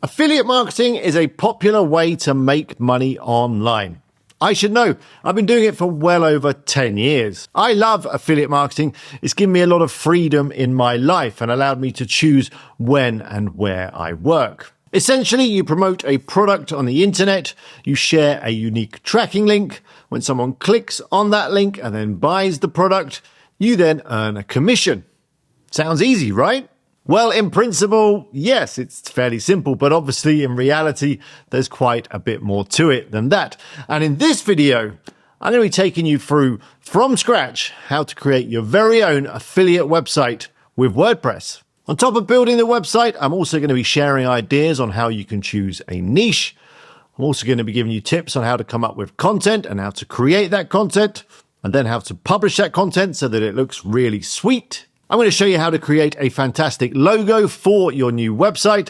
Affiliate marketing is a popular way to make money online. I should know. I've been doing it for well over 10 years. I love affiliate marketing. It's given me a lot of freedom in my life and allowed me to choose when and where I work. Essentially, you promote a product on the internet, you share a unique tracking link. When someone clicks on that link and then buys the product, you then earn a commission. Sounds easy, right? Well, in principle, yes, it's fairly simple, but obviously in reality, there's quite a bit more to it than that. And in this video, I'm going to be taking you through from scratch how to create your very own affiliate website with WordPress. On top of building the website, I'm also going to be sharing ideas on how you can choose a niche. I'm also going to be giving you tips on how to come up with content and how to create that content, and then how to publish that content so that it looks really sweet. I'm going to show you how to create a fantastic logo for your new website.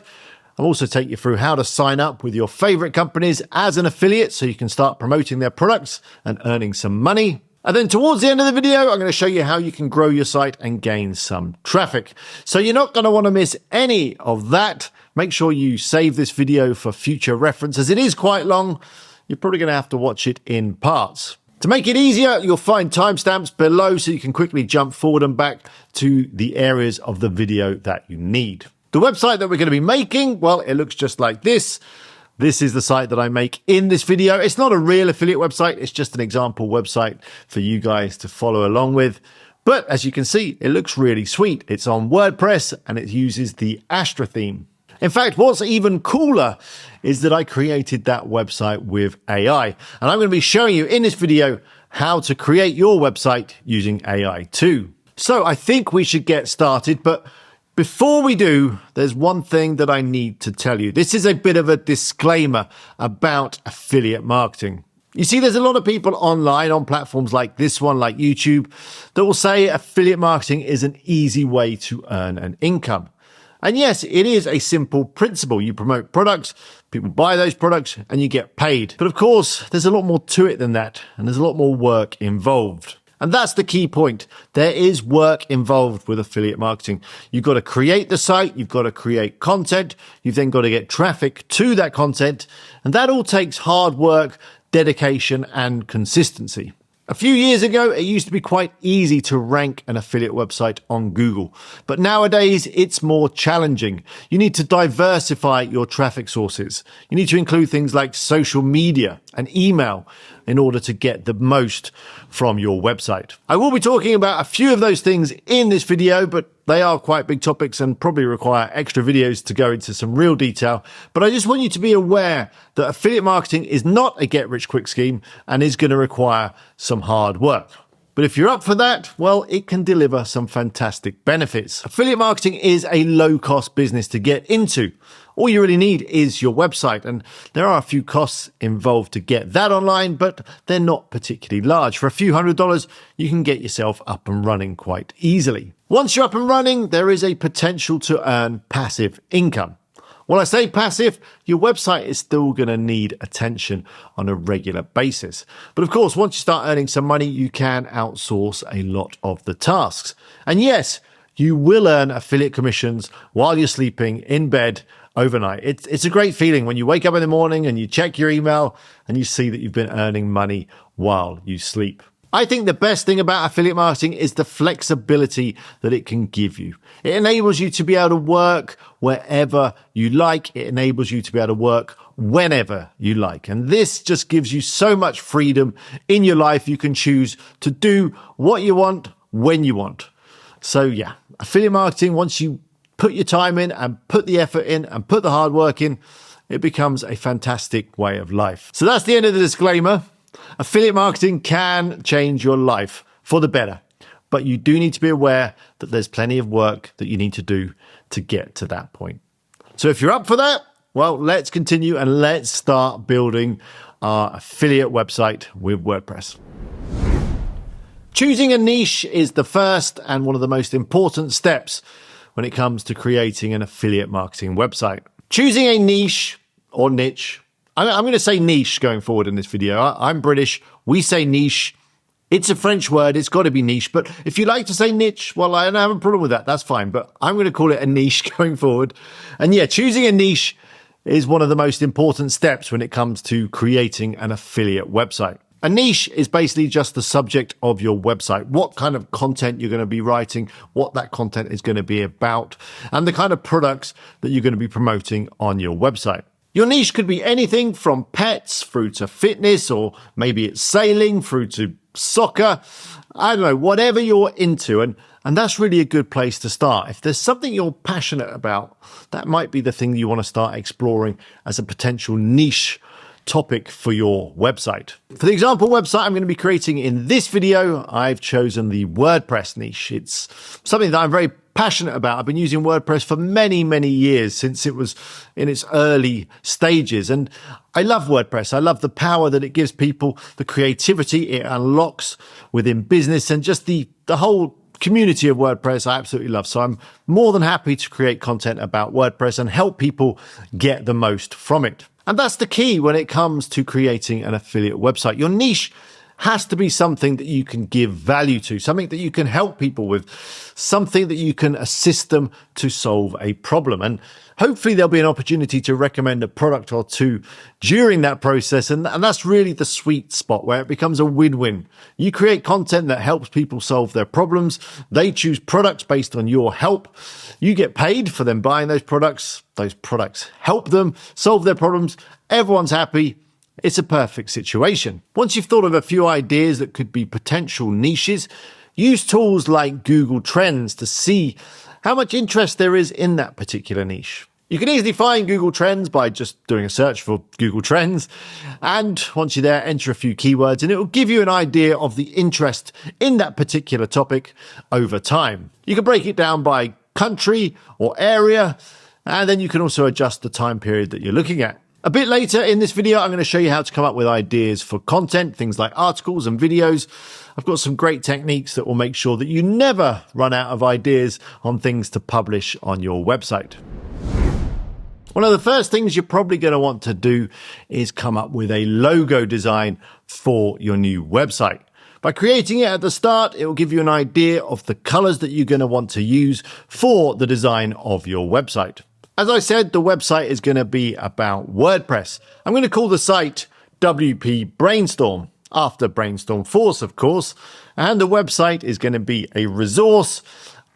I'll also take you through how to sign up with your favorite companies as an affiliate so you can start promoting their products and earning some money. And then towards the end of the video, I'm going to show you how you can grow your site and gain some traffic. So you're not going to want to miss any of that. Make sure you save this video for future reference, as it is quite long. You're probably going to have to watch it in parts. To make it easier, you'll find timestamps below so you can quickly jump forward and back to the areas of the video that you need. The website that we're going to be making, well, it looks just like this. This is the site that I make in this video. It's not a real affiliate website. It's just an example website for you guys to follow along with. But as you can see, it looks really sweet. It's on WordPress and it uses the Astra theme. In fact, what's even cooler is that I created that website with AI. And I'm going to be showing you in this video how to create your website using AI too. So I think we should get started. But before we do, there's one thing that I need to tell you. This is a bit of a disclaimer about affiliate marketing. You see, there's a lot of people online on platforms like this one, like YouTube, that will say affiliate marketing is an easy way to earn an income. And yes, it is a simple principle. You promote products, people buy those products, and you get paid. But of course, there's a lot more to it than that, and there's a lot more work involved. And that's the key point. There is work involved with affiliate marketing. You've got to create the site, you've got to create content, you've then got to get traffic to that content, and that all takes hard work, dedication, and consistency. A few years ago, it used to be quite easy to rank an affiliate website on Google, but nowadays it's more challenging. You need to diversify your traffic sources. You need to include things like social media and email in order to get the most from your website. I will be talking about a few of those things in this video, but they are quite big topics and probably require extra videos to go into some real detail. But I just want you to be aware that affiliate marketing is not a get-rich-quick scheme and is going to require some hard work. But if you're up for that, well, it can deliver some fantastic benefits. Affiliate marketing is a low-cost business to get into. All you really need is your website, and there are a few costs involved to get that online, but they're not particularly large. For a few $100s, you can get yourself up and running quite easily. Once you're up and running, there is a potential to earn passive income. When I say passive, your website is still going to need attention on a regular basis. But of course, once you start earning some money, you can outsource a lot of the tasks. And yes, you will earn affiliate commissions while you're sleeping in bed overnight. It's a great feeling when you wake up in the morning and you check your email and you see that you've been earning money while you sleep. I think the best thing about affiliate marketing is the flexibility that it can give you. It enables you to be able to work wherever you like. It enables you to be able to work whenever you like. And this just gives you so much freedom in your life. You can choose to do what you want when you want. So yeah, affiliate marketing, once you put your time in and put the effort in and put the hard work in, it becomes a fantastic way of life. So that's the end of the disclaimer. Affiliate marketing can change your life for the better, but you do need to be aware that there's plenty of work that you need to do to get to that point. So if you're up for that, well, let's continue and let's start building our affiliate website with WordPress. Choosing a niche is the first and one of the most important steps when it comes to creating an affiliate marketing website. Choosing a niche or niche, I'm going to say niche going forward in this video. I'm British. We say niche. It's a French word. It's got to be niche. But if you like to say niche, well, I don't have a problem with that. That's fine. But I'm going to call it a niche going forward. And yeah, choosing a niche is one of the most important steps when it comes to creating an affiliate website. A niche is basically just the subject of your website, what kind of content you're going to be writing, what that content is going to be about, and the kind of products that you're going to be promoting on your website. Your niche could be anything from pets through to fitness, or maybe it's sailing through to soccer. I don't know, whatever you're into. And that's really a good place to start. If there's something you're passionate about, that might be the thing you want to start exploring as a potential niche topic for your website. For the example website I'm going to be creating in this video, I've chosen the WordPress niche. It's something that I'm very passionate about. I've been using WordPress for many, many years, since it was in its early stages. And I love WordPress. I love the power that it gives people, the creativity it unlocks within business, and just the whole community of WordPress I absolutely love. So I'm more than happy to create content about WordPress and help people get the most from it. And that's the key when it comes to creating an affiliate website. Your niche has to be something that you can give value to, something that you can help people with, something that you can assist them to solve a problem. And hopefully there'll be an opportunity to recommend a product or two during that process. And that's really the sweet spot where it becomes a win-win. You create content that helps people solve their problems. They choose products based on your help. You get paid for them buying those products. Those products help them solve their problems. Everyone's happy. It's a perfect situation. Once you've thought of a few ideas that could be potential niches, use tools like Google Trends to see how much interest there is in that particular niche. You can easily find Google Trends by just doing a search for Google Trends. And once you're there, enter a few keywords and it will give you an idea of the interest in that particular topic over time. You can break it down by country or area, and then you can also adjust the time period that you're looking at. A bit later in this video, I'm going to show you how to come up with ideas for content, things like articles and videos. I've got some great techniques that will make sure that you never run out of ideas on things to publish on your website. One of the first things you're probably going to want to do is come up with a logo design for your new website. By creating it at the start, it will give you an idea of the colors that you're going to want to use for the design of your website. As I said, the website is going to be about WordPress. I'm going to call the site WP Brainstorm, after Brainstorm Force, of course. And the website is going to be a resource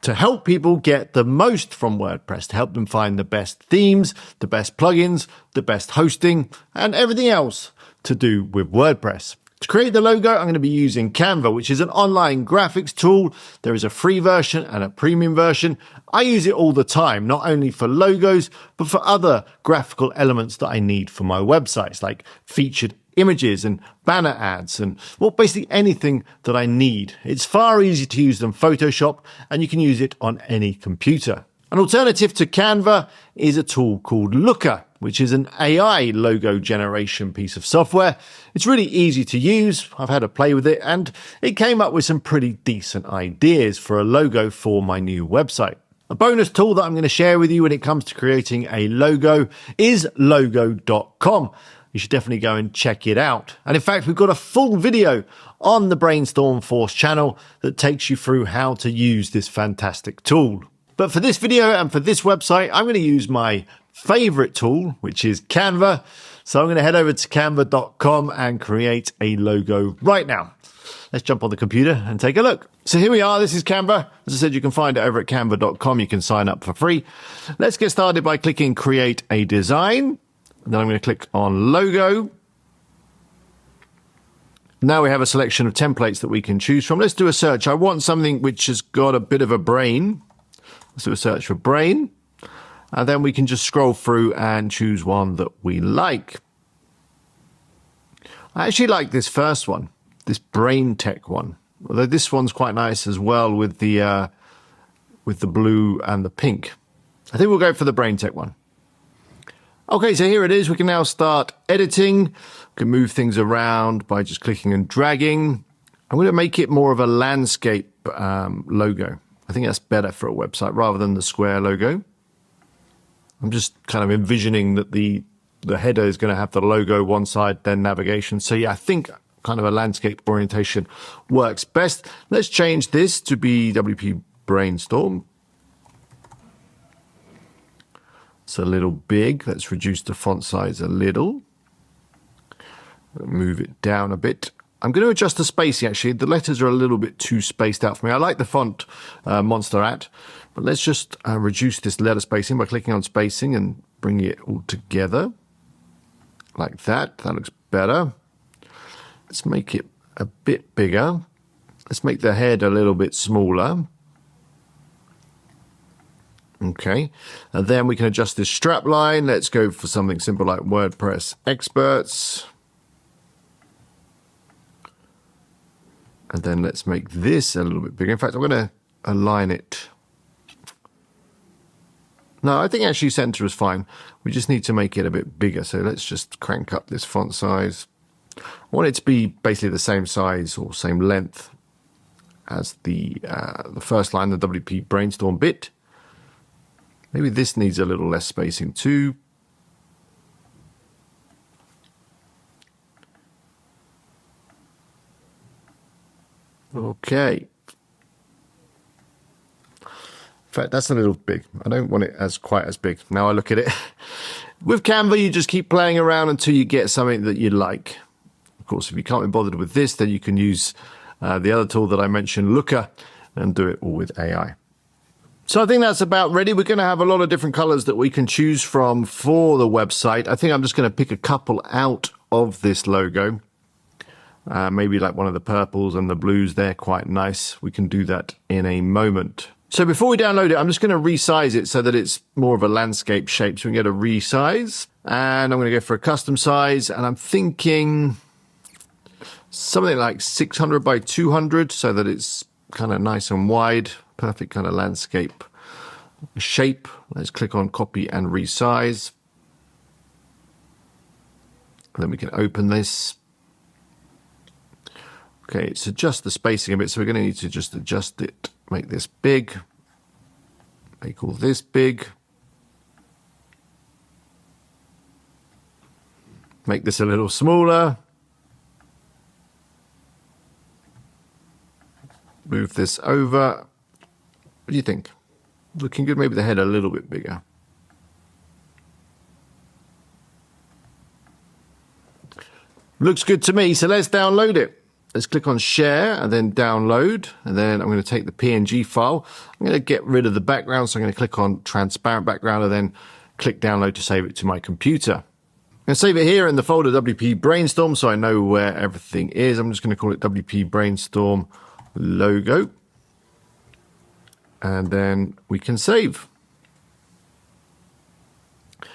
to help people get the most from WordPress, to help them find the best themes, the best plugins, the best hosting, and everything else to do with WordPress. To create the logo, I'm going to be using Canva, which is an online graphics tool. There is a free version and a premium version. I use it all the time, not only for logos, but for other graphical elements that I need for my websites, like featured images and banner ads and, well, basically anything that I need. It's far easier to use than Photoshop, and you can use it on any computer. An alternative to Canva is a tool called Looker, which is an AI logo generation piece of software. It's really easy to use. I've had a play with it, and it came up with some pretty decent ideas for a logo for my new website. A bonus tool that I'm going to share with you when it comes to creating a logo is logo.com. You should definitely go and check it out. And in fact, we've got a full video on the Brainstorm Force channel that takes you through how to use this fantastic tool. But for this video and for this website, I'm going to use my favorite tool, which is Canva. So I'm going to head over to canva.com and create a logo right now. Let's jump on the computer and take a look. So here we are. This is Canva. As I said, you can find it over at canva.com. You can sign up for free. Let's get started by clicking Create a Design. And then I'm going to click on Logo. Now we have a selection of templates that we can choose from. Let's do a search. I want something which has got a bit of a brain. Let's do a search for brain. And then we can just scroll through and choose one that we like. I actually like this first one, this brain tech one. Although this one's quite nice as well with the blue and the pink. I think we'll go for the brain tech one. Okay, so here it is. We can now start editing. We can move things around by just clicking and dragging. I'm going to make it more of a landscape logo. I think that's better for a website rather than the square logo. I'm just kind of envisioning that the header is going to have the logo one side, then navigation. So yeah, I think kind of a landscape orientation works best. Let's change this to be WP Brainstorm. It's a little big. Let's reduce the font size a little. Move it down a bit. I'm going to adjust the spacing, actually. The letters are a little bit too spaced out for me. I like the font Monster at, but let's just reduce this letter spacing by clicking on spacing and bring it all together like that. That looks better. Let's make it a bit bigger. Let's make the head a little bit smaller. Okay, and then we can adjust this strap line. Let's go for something simple like WordPress Experts. And then let's make this a little bit bigger. In fact, I'm going to align it. No, I think actually center is fine. We just need to make it a bit bigger. So let's just crank up this font size. I want it to be basically the same size or same length as the first line, the WP Brainstorm bit. Maybe this needs a little less spacing too. Okay. In fact, that's a little big. I don't want it as quite as big. Now I look at it. With Canva, you just keep playing around until you get something that you like. Of course, if you can't be bothered with this, then you can use the other tool that I mentioned, Looker, and do it all with AI. So I think that's about ready. We're going to have a lot of different colors that we can choose from for the website. I think I'm just going to pick a couple out of this logo. Maybe like one of the purples and the blues. They're quite nice. We can do that in a moment. So before we download it, I'm just going to resize it so that it's more of a landscape shape. So we can get a resize, and I'm going to go for a custom size, and I'm thinking something like 600 by 200 so that it's kind of nice and wide, perfect kind of landscape shape. Let's click on copy and resize. And then we can open this. Okay, it's adjust the spacing a bit, so we're going to need to just adjust it. Make this big. Make all this big. Make this a little smaller. Move this over. What do you think? Looking good. Maybe the head a little bit bigger. Looks good to me, so let's download it. Let's click on share and then download. And then I'm going to take the PNG file. I'm going to get rid of the background. So I'm going to click on transparent background and then click download to save it to my computer. I'm going to save it here in the folder WP Brainstorm so I know where everything is. I'm just going to call it WP Brainstorm logo. And then we can save.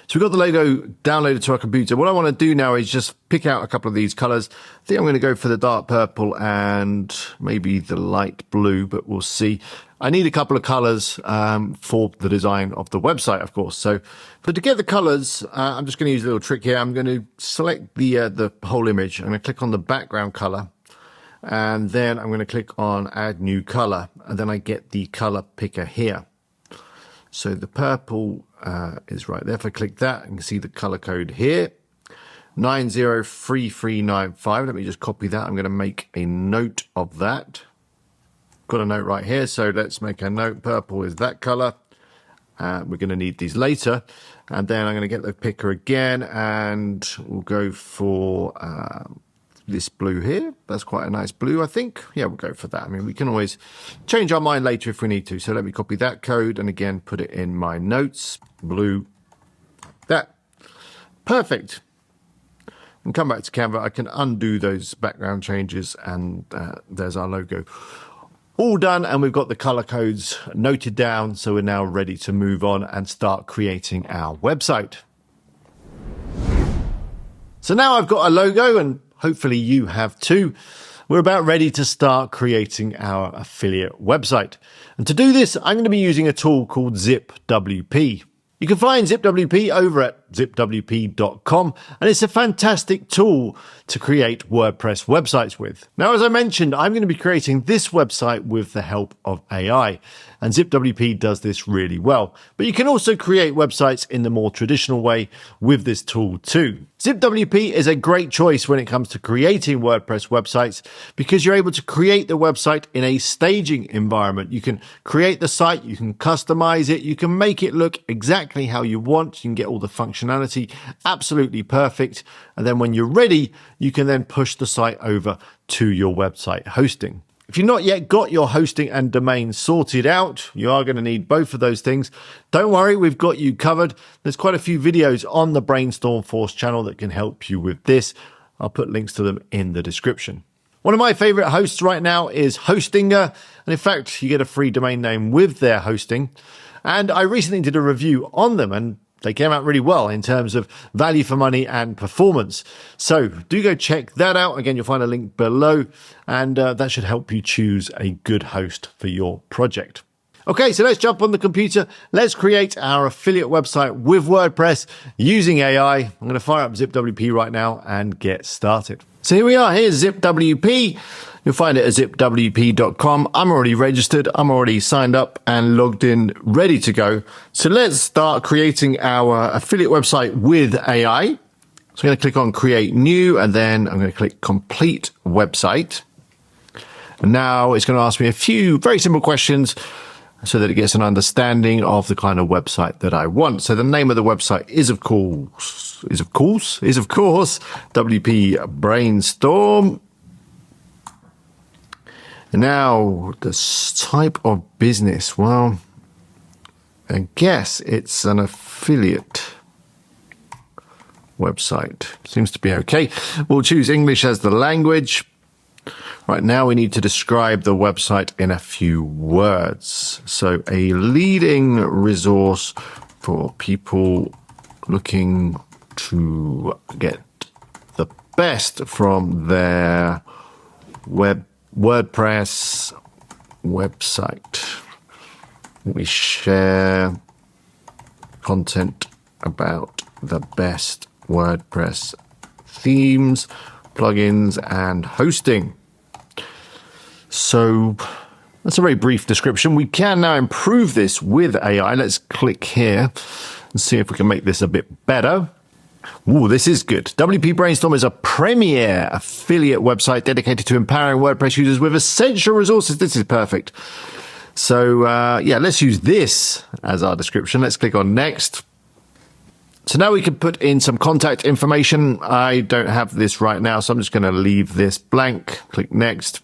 So we've got the logo downloaded to our computer. What I want to do now is just pick out a couple of these colors. I think I'm going to go for the dark purple and maybe the light blue, but we'll see. I need a couple of colors for the design of the website, of course. So, but to get the colors, I'm just going to use a little trick here. I'm going to select the whole image. I'm going to click on the background color, and then I'm going to click on add new color, and then I get the color picker here. So the purple is right there. If I click that, you can see the color code here, 903395. Let me just copy that. I'm going to make a note of that. Got a note right here, so let's make a note. Purple is that color. We're going to need these later. And then I'm going to get the picker again, and we'll go for this blue here. That's quite a nice blue, I think. Yeah, we'll go for that. I mean, we can always change our mind later if we need to. So let me copy that code and again put it in my notes. Blue. That. Perfect. And come back to Canva. I can undo those background changes, and there's our logo. All done, and we've got the color codes noted down, so we're now ready to move on and start creating our website. So now I've got a logo, and hopefully you have too. We're about ready to start creating our affiliate website. And to do this, I'm going to be using a tool called ZipWP. You can find ZipWP over at zipwp.com, and it's a fantastic tool to create WordPress websites with. Now, as I mentioned, I'm going to be creating this website with the help of AI, and ZipWP does this really well. But you can also create websites in the more traditional way with this tool too. ZipWP is a great choice when it comes to creating WordPress websites because you're able to create the website in a staging environment. You can create the site, you can customize it, you can make it look exactly how you want, you can get all the functionality absolutely perfect, and then when you're ready, you can then push the site over to your website hosting. If you've not yet got your hosting and domain sorted out, you are going to need both of those things. Don't worry, we've got you covered. There's quite a few videos on the Brainstorm Force channel that can help you with this. I'll put links to them in the description. One of my favorite hosts right now is Hostinger. And in fact, you get a free domain name with their hosting. And I recently did a review on them, and they came out really well in terms of value for money and performance. So do go check that out. Again, you'll find a link below, and that should help you choose a good host for your project. Okay, so let's jump on the computer. Let's create our affiliate website with WordPress using AI. I'm going to fire up ZipWP right now and get started. So here we are. Here's ZipWP. You'll find it at zipwp.com. I'm already registered. I'm already signed up and logged in, ready to go. So let's start creating our affiliate website with AI. So I'm going to click on Create New, and then I'm going to click Complete Website. And now it's going to ask me a few very simple questions so that it gets an understanding of the kind of website that I want. So the name of the website is of course WP Brainstorm. Now, the type of business, well, I guess it's an affiliate website. Seems to be okay. We'll choose English as the language. Right now, we need to describe the website in a few words. So, a leading resource for people looking to get the best from their WordPress website. We share content about the best WordPress themes, plugins, and hosting. So that's a very brief description. We can now improve this with AI. Let's click here and see if we can make this a bit better. Ooh, this is good. WP Brainstorm is a premier affiliate website dedicated to empowering WordPress users with essential resources. This is perfect. So, yeah, let's use this as our description. Let's click on Next. So now we can put in some contact information. I don't have this right now, so I'm just going to leave this blank. Click Next.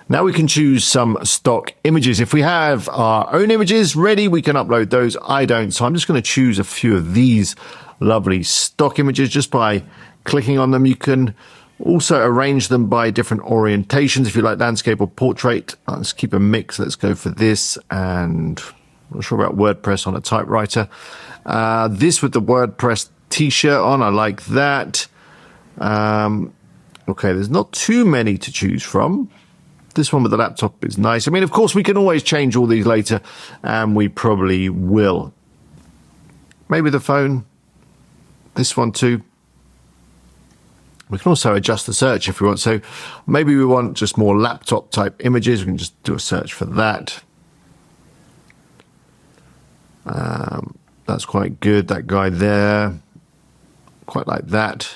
Now we can choose some stock images. If we have our own images ready, we can upload those. I don't, so I'm just going to choose a few of these lovely stock images just by clicking on them. You can also arrange them by different orientations if you like landscape or portrait. Let's keep a mix. Let's go for this, and I'm not sure about WordPress on a typewriter. This with the WordPress t-shirt on, I like that. Okay, there's not too many to choose from. This one with the laptop is nice. I mean, of course, we can always change all these later, and we probably will. Maybe the phone. This one too. We can also adjust the search if we want. So maybe we want just more laptop type images. We can just do a search for that. That's quite good. That guy there. Quite like that.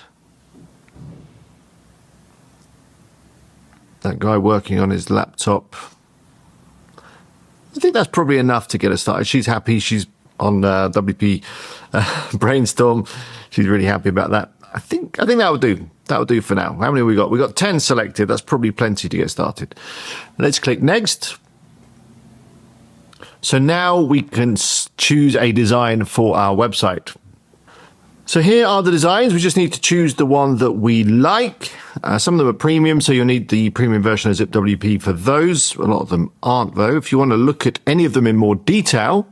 That guy working on his laptop. I think that's probably enough to get us started. She's happy. She's on WP Brainstorm. She's really happy about that. I think that will do. That will do for now. How many have we got? We got 10 selected. That's probably plenty to get started. Let's click Next. So now we can choose a design for our website. So here are the designs. We just need to choose the one that we like. Some of them are premium, so you'll need the premium version of ZipWP for those. A lot of them aren't, though. If you want to look at any of them in more detail,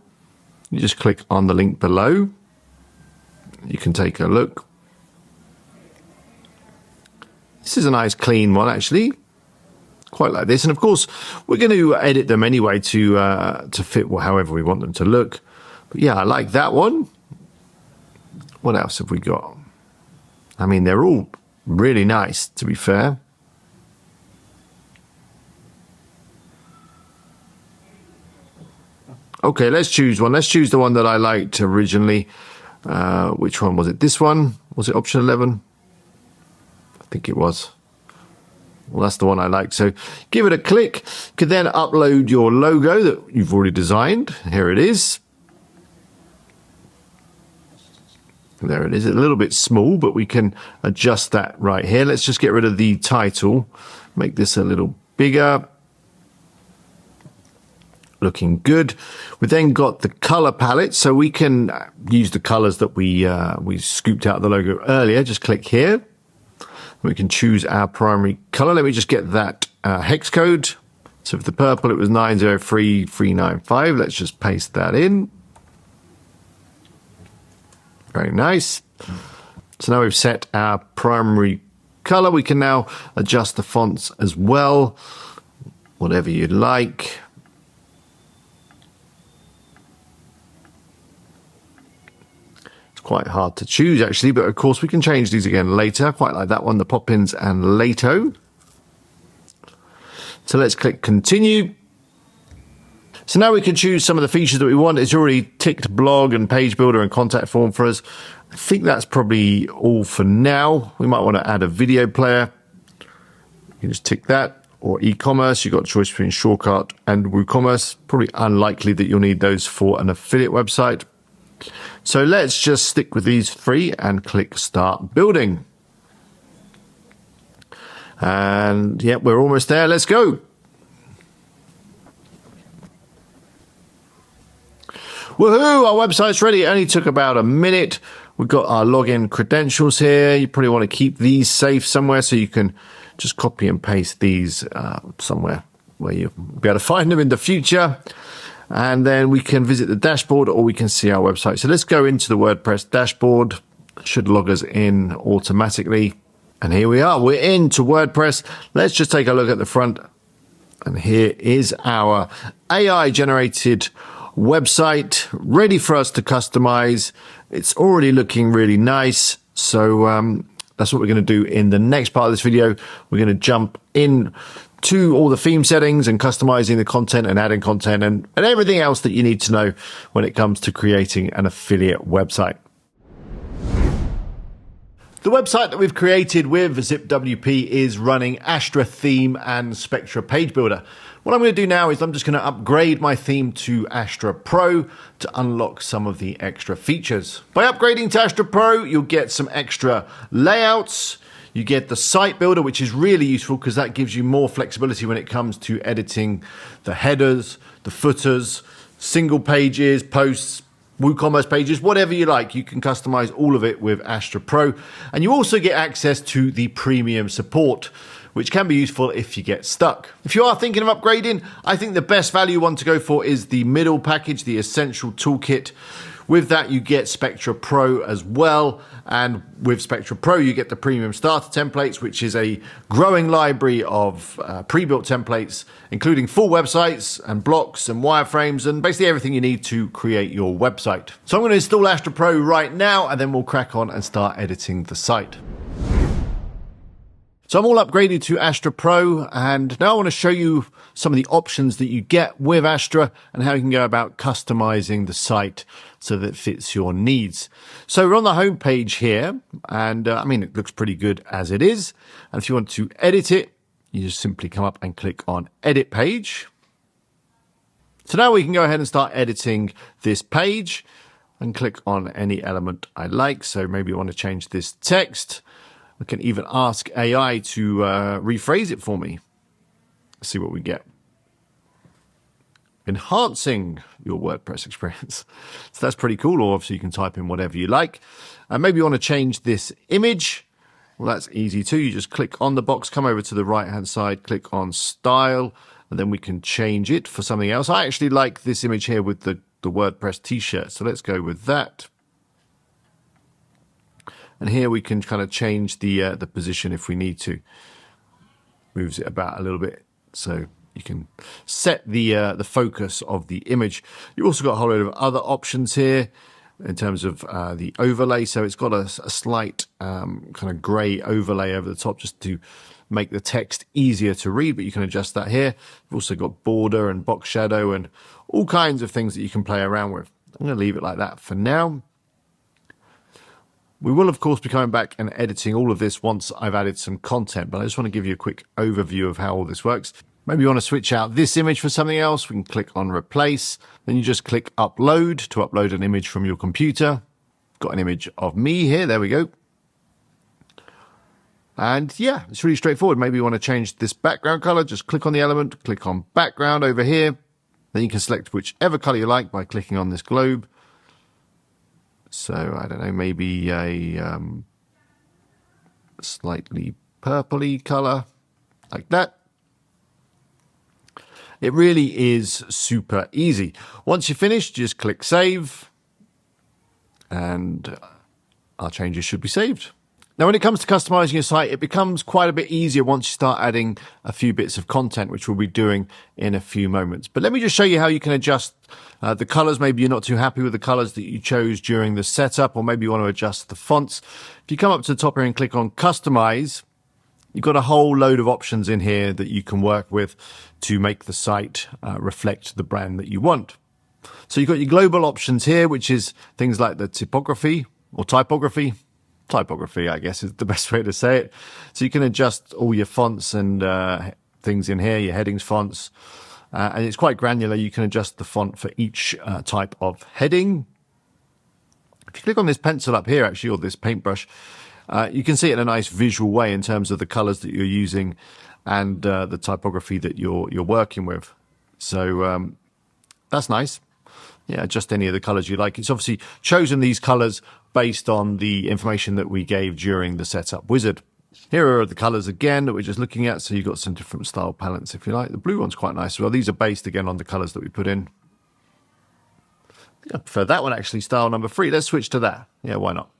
you just click on the link below. You can take a look. This is a nice clean one, actually. Quite like this. And of course, we're going to edit them anyway to fit however we want them to look. But yeah, I like that one. What else have we got? I mean, they're all really nice, to be fair. Okay, let's choose one. Let's choose the one that I liked originally. Which one was it? This one? Was it option 11? I think it was. Well, that's the one I liked. So give it a click. You could then upload your logo that you've already designed. Here it is. There it is. A little bit small, but we can adjust that right here. Let's just get rid of the title. Make this a little bigger. Looking good. We've then got the color palette, so we can use the colors that we scooped out of the logo earlier. Just click here. We can choose our primary color. Let me just get that hex code. So for the purple, it was 903395. Let's just paste that in. Very nice. So now we've set our primary color. We can now adjust the fonts as well, whatever you'd like. Quite hard to choose actually, but of course we can change these again later. I quite like that one, the Poppins and Lato. So let's click continue. So now we can choose some of the features that we want. It's already ticked blog and page builder and contact form for us. I think that's probably all for now. We might want to add a video player. You can just tick that, or e-commerce. You've got a choice between Shortcut and WooCommerce. Probably unlikely that you'll need those for an affiliate website. So let's just stick with these three and click start building. And yeah, we're almost there. Let's go. Woohoo, our website's ready. It only took about a minute. We've got our login credentials here. You probably want to keep these safe somewhere so you can just copy and paste these somewhere where you'll be able to find them in the future. And then we can visit the dashboard or we can see our website. So let's go into the WordPress dashboard. It should log us in automatically. And here we are. We're into WordPress. Let's just take a look at the front. And here is our AI generated website ready for us to customize. It's already looking really nice. So that's what we're going to do in the next part of this video. We're going to jump in to all the theme settings and customizing the content and adding content and everything else that you need to know when it comes to creating an affiliate website. The website that we've created with ZipWP is running Astra theme and Spectra page builder. What I'm going to do now is I'm just going to upgrade my theme to Astra Pro to unlock some of the extra features. By upgrading to Astra Pro, you'll get some extra layouts. You get the site builder, which is really useful because that gives you more flexibility when it comes to editing the headers, the footers, single pages, posts, WooCommerce pages, whatever you like. You can customize all of it with Astra Pro. And you also get access to the premium support, which can be useful if you get stuck. If you are thinking of upgrading, I think the best value one to go for is the middle package, the Essential Toolkit. With that, you get Spectra Pro as well. And with Spectra Pro, you get the premium starter templates, which is a growing library of pre-built templates, including full websites and blocks and wireframes and basically everything you need to create your website. So I'm going to install Astra Pro right now, and then we'll crack on and start editing the site. So I'm all upgraded to Astra Pro, and now I want to show you some of the options that you get with Astra and how you can go about customizing the site so that it fits your needs. So we're on the home page here, and I mean, it looks pretty good as it is. And if you want to edit it, you just simply come up and click on Edit Page. So now we can go ahead and start editing this page and click on any element I like. So maybe you want to change this text. I can even ask AI to rephrase it for me. Let's see what we get. Enhancing your WordPress experience. So that's pretty cool. Or obviously you can type in whatever you like. And maybe you want to change this image. Well, that's easy too. You just click on the box, come over to the right-hand side, click on Style, and then we can change it for something else. I actually like this image here with the WordPress t-shirt. So let's go with that. And here we can kind of change the position if we need to. Moves it about a little bit, so you can set the focus of the image. You've also got a whole load of other options here. in terms of the overlay. So it's got a slight kind of grey overlay over the top just to make the text easier to read, but you can adjust that here. We've also got border and box shadow and all kinds of things that you can play around with. I'm going to leave it like that for now. We will, of course, be coming back and editing all of this once I've added some content, but I just want to give you a quick overview of how all this works. Maybe you want to switch out this image for something else. We can click on replace. Then you just click upload to upload an image from your computer. Got an image of me here. There we go. And yeah, it's really straightforward. Maybe you want to change this background color. Just click on the element, click on background over here. Then you can select whichever color you like by clicking on this globe. So I don't know, maybe a slightly purpley color like that. It really is super easy. Once you're finished, just click save and our changes should be saved. Now, when it comes to customizing your site, it becomes quite a bit easier once you start adding a few bits of content, which we'll be doing in a few moments. But let me just show you how you can adjust the colors. Maybe you're not too happy with the colors that you chose during the setup, or maybe you want to adjust the fonts. If you come up to the top here and click on customize, you've got a whole load of options in here that you can work with to make the site reflect the brand that you want. So you've got your global options here, which is things like the typography or typography. Typography, I guess, is the best way to say it. So you can adjust all your fonts and things in here, your headings, fonts. And it's quite granular. You can adjust the font for each type of heading. If you click on this pencil up here, actually, or this paintbrush, you can see it in a nice visual way in terms of the colors that you're using and the typography that you're working with. So that's nice. Yeah, adjust any of the colors you like. It's obviously chosen these colors based on the information that we gave during the setup wizard. Here are the colors again that we're just looking at. So you've got some different style palettes if you like. The blue one's quite nice as well. These are based again on the colors that we put in. I prefer that one actually, style number 3. Let's switch to that. Yeah, why not?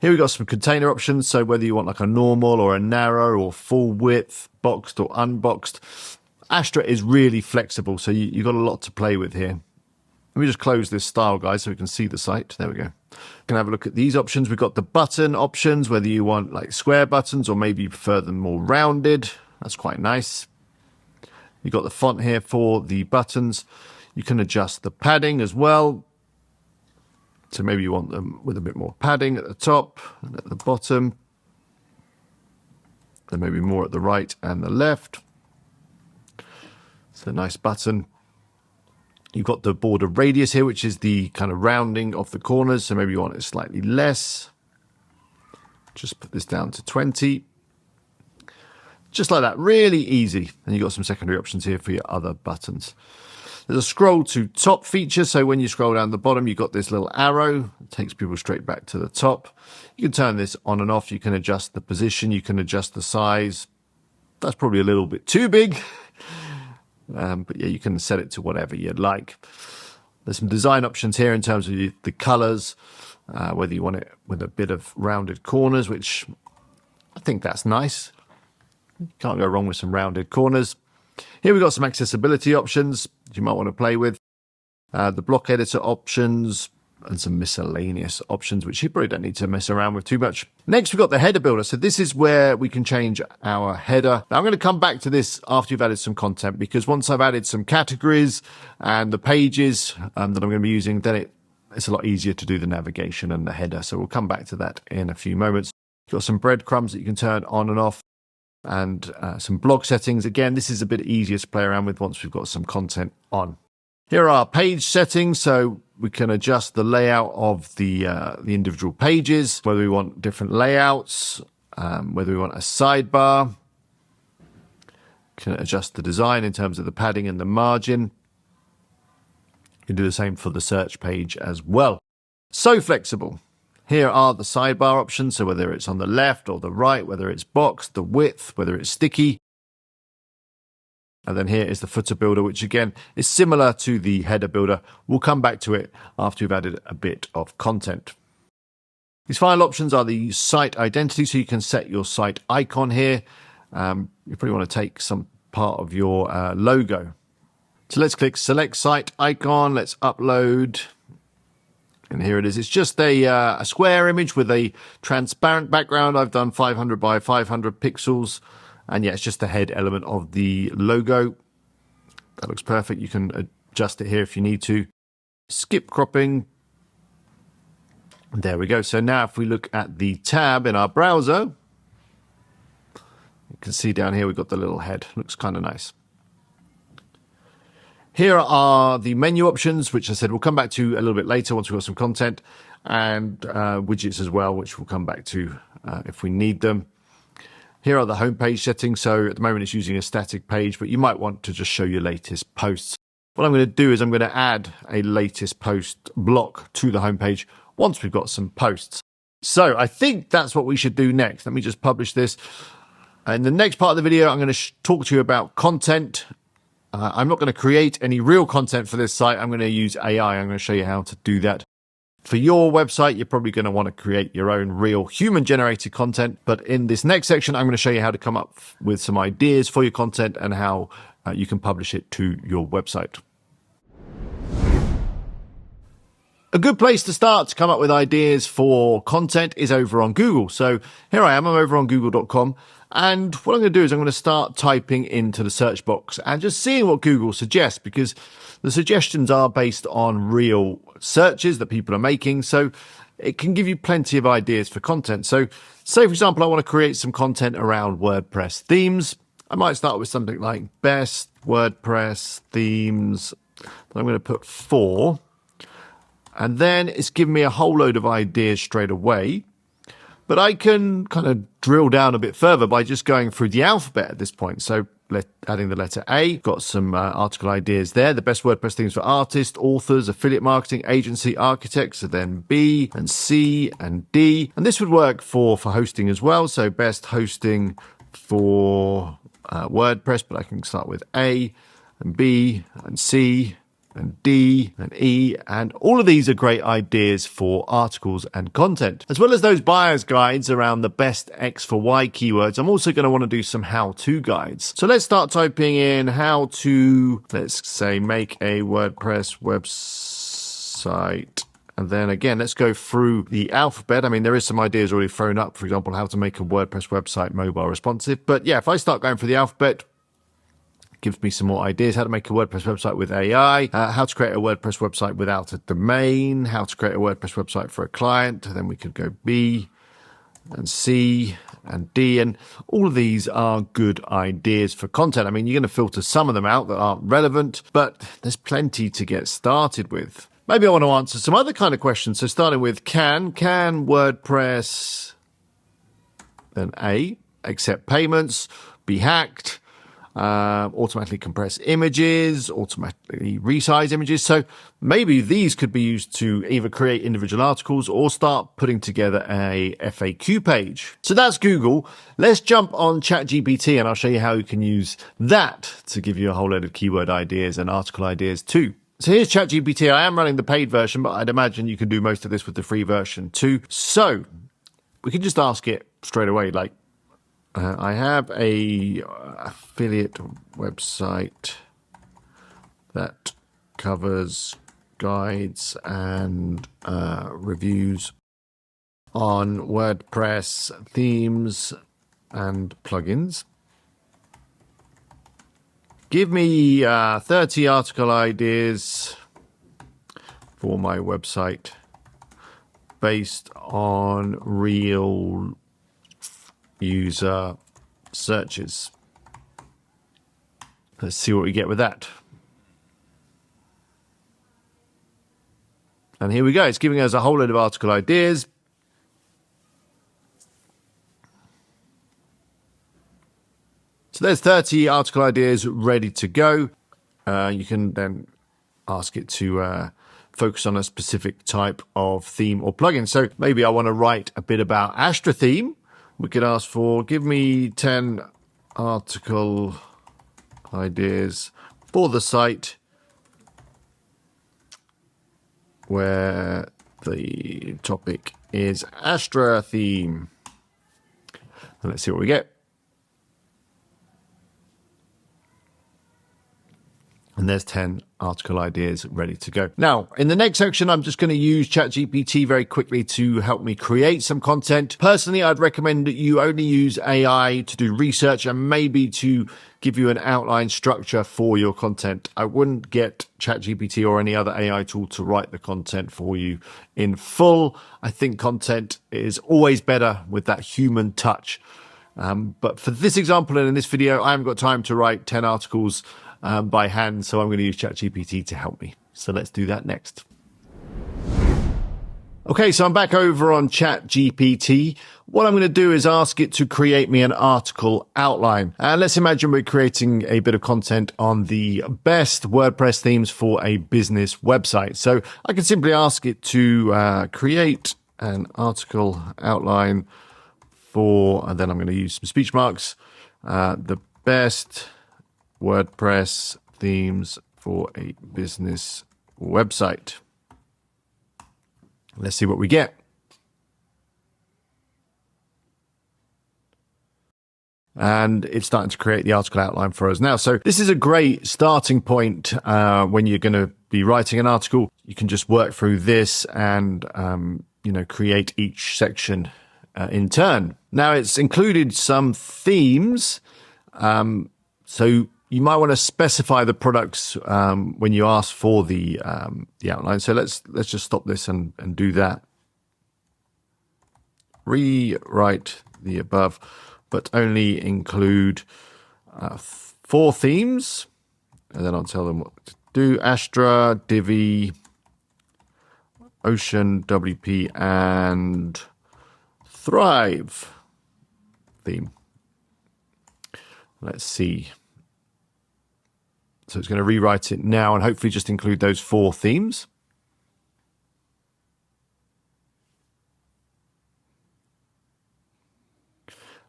Here we've got some container options. So whether you want like a normal or a narrow or full width, boxed or unboxed, Astra is really flexible. So you've got a lot to play with here. Let me just close this style guide so we can see the site. There we go. You can have a look at these options. We've got the button options, whether you want like square buttons or maybe you prefer them more rounded. That's quite nice. You've got the font here for the buttons. You can adjust the padding as well. So maybe you want them with a bit more padding at the top and at the bottom. Then maybe more at the right and the left. It's a nice button. You've got the border radius here, which is the kind of rounding of the corners. So maybe you want it slightly less. Just put this down to 20. Just like that, really easy. And you've got some secondary options here for your other buttons. There's a scroll to top feature. So when you scroll down the bottom, you've got this little arrow. It takes people straight back to the top. You can turn this on and off. You can adjust the position. You can adjust the size. That's probably a little bit too big. But yeah, you can set it to whatever you'd like. There's some design options here in terms of the colors, whether you want it with a bit of rounded corners, which I think that's nice. Can't go wrong with some rounded corners. Here we've got some accessibility options you might want to play with. The block editor options and some miscellaneous options, which you probably don't need to mess around with too much. Next, we've got the header builder. So this is where we can change our header. Now I'm going to come back to this after you've added some content, because once I've added some categories and the pages that I'm going to be using, then it's a lot easier to do the navigation and the header. So we'll come back to that in a few moments. You've got some breadcrumbs that you can turn on and off, and some blog settings. Again, this is a bit easier to play around with once we've got some content on. Here are our page settings, so we can adjust the layout of the individual pages, whether we want different layouts, whether we want a sidebar. Can adjust the design in terms of the padding and the margin. You can do the same for the search page as well. So flexible. Here are the sidebar options, so whether it's on the left or the right, whether it's boxed, the width, whether it's sticky. And then here is the footer builder, which again is similar to the header builder. We'll come back to it after we've added a bit of content. These final options are the site identity, so you can set your site icon here. You probably want to take some part of your logo. So let's click select site icon. Let's upload. And here it is. It's just a square image with a transparent background. I've done 500 by 500 pixels. And yeah, it's just the head element of the logo. That looks perfect. You can adjust it here if you need to. Skip cropping. There we go. So now if we look at the tab in our browser, you can see down here we've got the little head. Looks kind of nice. Here are the menu options, which I said we'll come back to a little bit later once we've got some content, and widgets as well, which we'll come back to if we need them. Here are the homepage settings. So at the moment it's using a static page, but you might want to just show your latest posts. What I'm going to do is I'm going to add a latest post block to the homepage once we've got some posts. So I think that's what we should do next. Let me just publish this. In the next part of the video, I'm going to talk to you about content. I'm not going to create any real content for this site. I'm going to use AI. I'm going to show you how to do that. For your website, you're probably going to want to create your own real human-generated content. But in this next section, I'm going to show you how to come up with some ideas for your content and how you can publish it to your website. A good place to start to come up with ideas for content is over on Google. So here I am, I'm over on google.com. And what I'm going to do is I'm going to start typing into the search box and just seeing what Google suggests, because the suggestions are based on real searches that people are making. So it can give you plenty of ideas for content. So say, for example, I want to create some content around WordPress themes. I might start with something like best WordPress themes. I'm going to put 4. And then it's given me a whole load of ideas straight away. But I can kind of drill down a bit further by just going through the alphabet at this point. So adding the letter A, got some article ideas there. The best WordPress themes for artists, authors, affiliate marketing, agency, architects. So then B and C and D. And this would work for hosting as well. So best hosting for WordPress, but I can start with A and B and C and D and E, and all of these are great ideas for articles and content. As well as those buyer's guides around the best X for Y keywords, I'm also going to want to do some how-to guides. So let's start typing in how to, let's say, make a WordPress website. And then again, let's go through the alphabet. I mean, there is some ideas already thrown up, for example, how to make a WordPress website mobile responsive. But yeah, if I start going through the alphabet, gives me some more ideas. How to make a WordPress website with AI, how to create a WordPress website without a domain, how to create a WordPress website for a client. And then we could go B and C and D. And all of these are good ideas for content. I mean, you're going to filter some of them out that aren't relevant, but there's plenty to get started with. Maybe I want to answer some other kind of questions. So starting with can WordPress, then A, accept payments, be hacked, automatically compress images, automatically resize images. So maybe these could be used to either create individual articles or start putting together a FAQ page. So that's Google. Let's jump on ChatGPT and I'll show you how you can use that to give you a whole load of keyword ideas and article ideas too. So here's ChatGPT. I am running the paid version, but I'd imagine you can do most of this with the free version too. So we can just ask it straight away, like, I have a affiliate website that covers guides and reviews on WordPress themes and plugins. Give me 30 article ideas for my website based on real user searches. Let's see what we get with that. And here we go. It's giving us a whole load of article ideas. So there's 30 article ideas ready to go. You can then ask it to focus on a specific type of theme or plugin. So maybe I want to write a bit about Astra theme. We could ask for, give me 10 article ideas for the site where the topic is Astra theme. And let's see what we get. And there's 10 article ideas ready to go. Now, in the next section, I'm just going to use ChatGPT very quickly to help me create some content. Personally, I'd recommend that you only use AI to do research and maybe to give you an outline structure for your content. I wouldn't get ChatGPT or any other AI tool to write the content for you in full. I think content is always better with that human touch. But for this example and in this video, I haven't got time to write 10 articles by hand, so I'm going to use ChatGPT to help me. So let's do that next. Okay, so I'm back over on ChatGPT. What I'm going to do is ask it to create me an article outline. And let's imagine we're creating a bit of content on the best WordPress themes for a business website. So I can simply ask it to create an article outline for, and then I'm going to use some speech marks, the best WordPress themes for a business website. Let's see what we get. And it's starting to create the article outline for us now. So this is a great starting point when you're going to be writing an article. You can just work through this and create each section in turn. Now it's included some themes, so you might want to specify the products when you ask for the outline. So let's just stop this and do that. Rewrite the above, but only include 4 themes, and then I'll tell them what to do. Astra, Divi, Ocean, WP, and Thrive theme. Let's see. So it's going to rewrite it now and hopefully just include those 4 themes.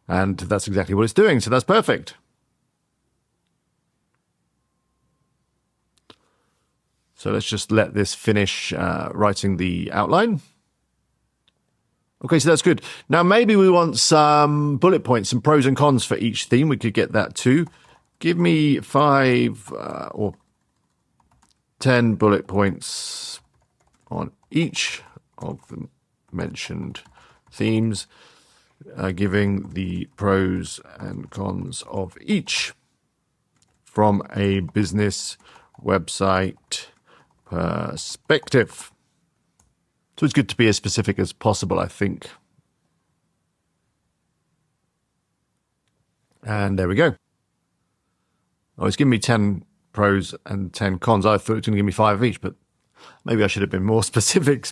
And that's exactly what it's doing. So that's perfect. So let's just let this finish writing the outline. Okay, so that's good. Now maybe we want some bullet points, some pros and cons for each theme. We could get that too. Give me 5 or 10 bullet points on each of the mentioned themes, giving the pros and cons of each from a business website perspective. So it's good to be as specific as possible, I think. And there we go. Oh, it's giving me 10 pros and 10 cons. I thought it was going to give me 5 of each, but maybe I should have been more specific,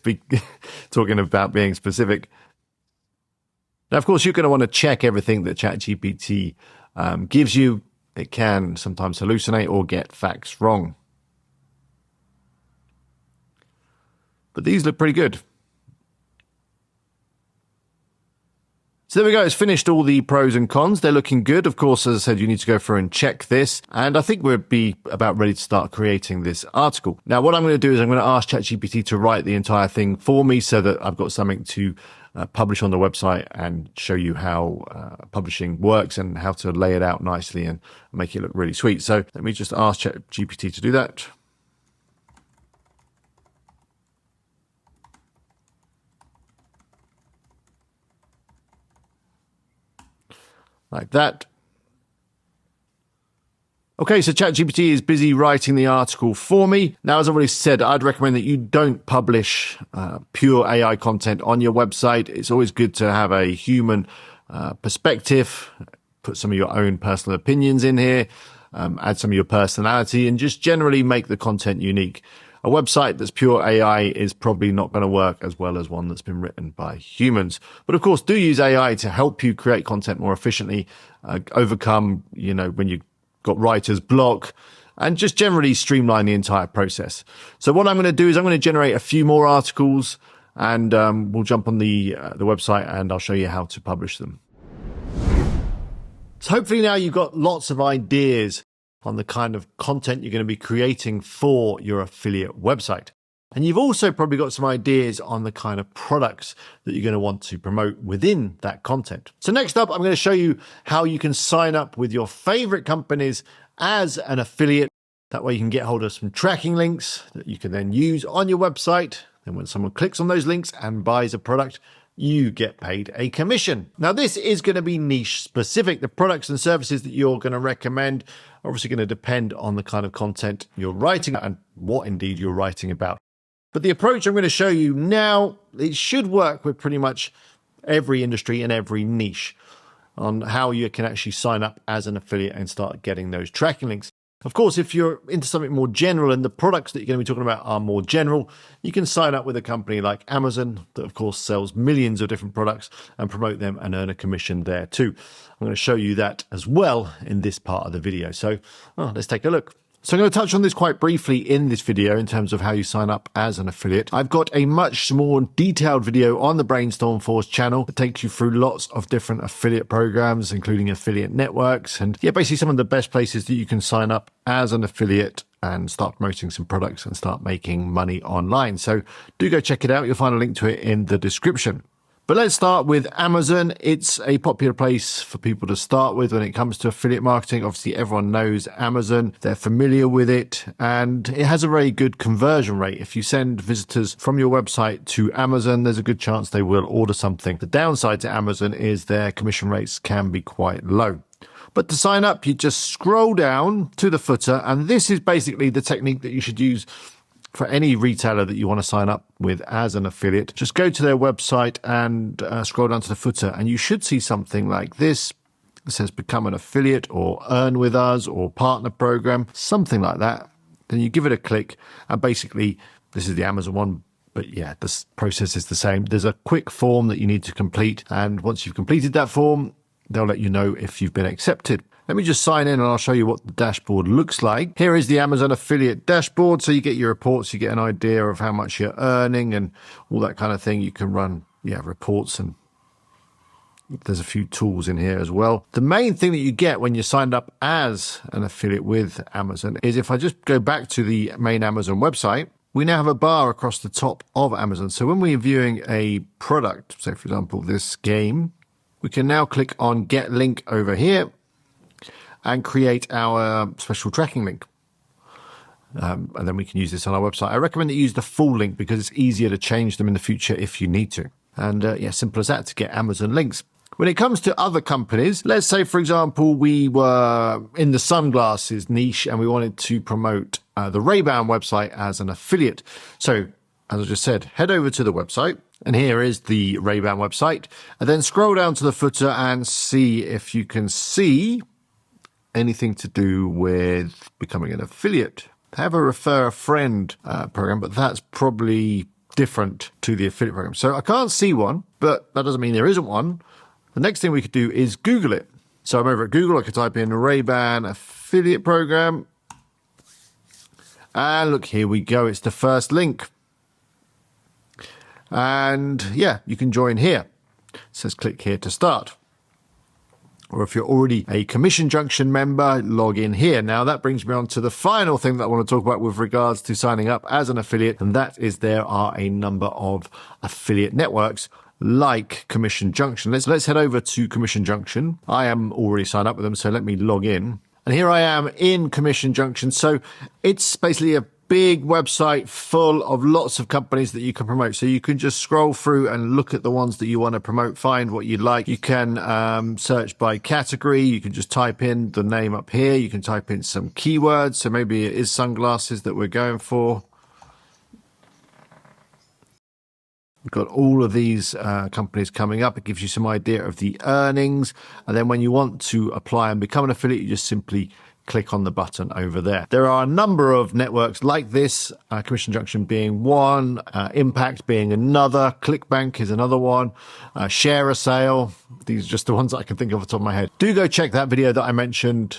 talking about being specific. Now, of course, you're going to want to check everything that ChatGPT gives you. It can sometimes hallucinate or get facts wrong. But these look pretty good. So there we go. It's finished all the pros and cons. They're looking good. Of course, as I said, you need to go through and check this. And I think we'll be about ready to start creating this article. Now, what I'm going to do is I'm going to ask ChatGPT to write the entire thing for me so that I've got something to publish on the website and show you how publishing works and how to lay it out nicely and make it look really sweet. So let me just ask ChatGPT to do that. Like that. Okay, so ChatGPT is busy writing the article for me. Now, as I've already said, I'd recommend that you don't publish pure AI content on your website. It's always good to have a human perspective, put some of your own personal opinions in here, add some of your personality, and just generally make the content unique. A website that's pure AI is probably not going to work as well as one that's been written by humans. But of course, do use AI to help you create content more efficiently, overcome, when you've got writer's block, and just generally streamline the entire process. So what I'm going to do is I'm going to generate a few more articles, and we'll jump on the website and I'll show you how to publish them. So hopefully now you've got lots of ideas on the kind of content you're going to be creating for your affiliate website. And you've also probably got some ideas on the kind of products that you're going to want to promote within that content. So next up, I'm going to show you how you can sign up with your favorite companies as an affiliate That way you can get hold of some tracking links that you can then use on your website. And when someone clicks on those links and buys a product, you get paid a commission. Now, this is going to be niche specific. The products and services that you're going to recommend are obviously going to depend on the kind of content you're writing and what indeed you're writing about. But the approach I'm going to show you now, it should work with pretty much every industry and every niche on how you can actually sign up as an affiliate and start getting those tracking links. Of course, if you're into something more general and the products that you're going to be talking about are more general, you can sign up with a company like Amazon that, of course, sells millions of different products and promote them and earn a commission there too. I'm going to show you that as well in this part of the video. So let's take a look. So I'm going to touch on this quite briefly in this video in terms of how you sign up as an affiliate. I've got a much more detailed video on the Brainstorm Force channel that takes you through lots of different affiliate programs, including affiliate networks, and basically some of the best places that you can sign up as an affiliate and start promoting some products and start making money online. So do go check it out. You'll find a link to it in the description. But let's start with Amazon. It's a popular place for people to start with when it comes to affiliate marketing. Obviously, everyone knows Amazon. They're familiar with it, and it has a very good conversion rate. If you send visitors from your website to Amazon, there's a good chance they will order something. The downside to Amazon is their commission rates can be quite low. But to sign up, you just scroll down to the footer, and this is basically the technique that you should use for any retailer that you want to sign up with as an affiliate. Just go to their website and scroll down to the footer, and you should see something like this. It says become an affiliate or earn with us or partner program, something like that. Then you give it a click, and basically this is the Amazon one. But yeah, this process is the same. There's a quick form that you need to complete, and once you've completed that form, they'll let you know if you've been accepted. Let me just sign in and I'll show you what the dashboard looks like. Here is the Amazon affiliate dashboard. So you get your reports, you get an idea of how much you're earning and all that kind of thing. You can run, reports, and there's a few tools in here as well. The main thing that you get when you're signed up as an affiliate with Amazon is, if I just go back to the main Amazon website, we now have a bar across the top of Amazon. So when we're viewing a product, say for example, this game, we can now click on Get Link over here and create our special tracking link. And then we can use this on our website. I recommend that you use the full link because it's easier to change them in the future if you need to. And simple as that to get Amazon links. When it comes to other companies, let's say, for example, we were in the sunglasses niche and we wanted to promote the Ray-Ban website as an affiliate. So, as I just said, head over to the website. And here is the Ray-Ban website. And then scroll down to the footer and see if you can see anything to do with becoming an affiliate. They have a refer a friend program, but that's probably different to the affiliate program. So I can't see one, but that doesn't mean there isn't one. The next thing we could do is Google it. So I'm over at Google. I could type in Ray-Ban affiliate program. And look, here we go. It's the first link. And you can join here. It says click here to start. Or if you're already a Commission Junction member, log in here. Now that brings me on to the final thing that I want to talk about with regards to signing up as an affiliate. And that is there are a number of affiliate networks like Commission Junction. Let's head over to Commission Junction. I am already signed up with them, so let me log in. And here I am in Commission Junction. So it's basically a big website full of lots of companies that you can promote. So you can just scroll through and look at the ones that you want to promote, find what you'd like. You can search by category. You can just type in the name up here. You can type in some keywords. So maybe it is sunglasses that we're going for. We've got all of these companies coming up. It gives you some idea of the earnings. And then when you want to apply and become an affiliate, you just simply click on the button over there. There are a number of networks like this, Commission Junction being one, Impact being another, ClickBank is another one, Share a Sale. These are just the ones that I can think of off the top of my head. Do go check that video that I mentioned.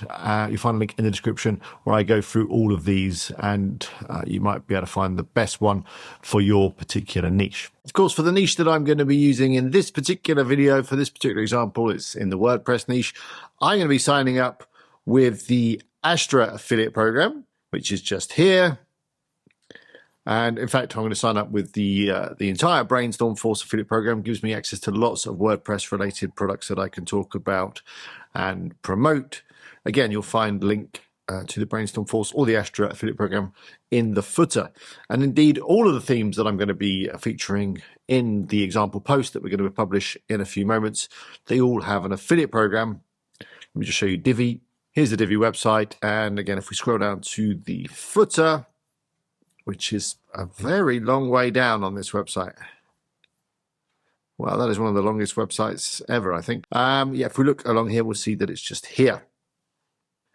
You find a link in the description where I go through all of these, and you might be able to find the best one for your particular niche. Of course, for the niche that I'm going to be using in this particular video, for this particular example, it's in the WordPress niche. I'm going to be signing up with the Astra affiliate program, which is just here. And in fact, I'm going to sign up with the entire Brainstorm Force affiliate program. It gives me access to lots of WordPress related products that I can talk about and promote. Again, you'll find link to the Brainstorm course or the Astra affiliate program in the footer. And indeed, all of the themes that I'm going to be featuring in the example post that we're going to publish in a few moments, they all have an affiliate program. Let me just show you Divi. Here's the Divi website. And again, if we scroll down to the footer, which is a very long way down on this website. Well, that is one of the longest websites ever, I think. If we look along here, we'll see that it's just here.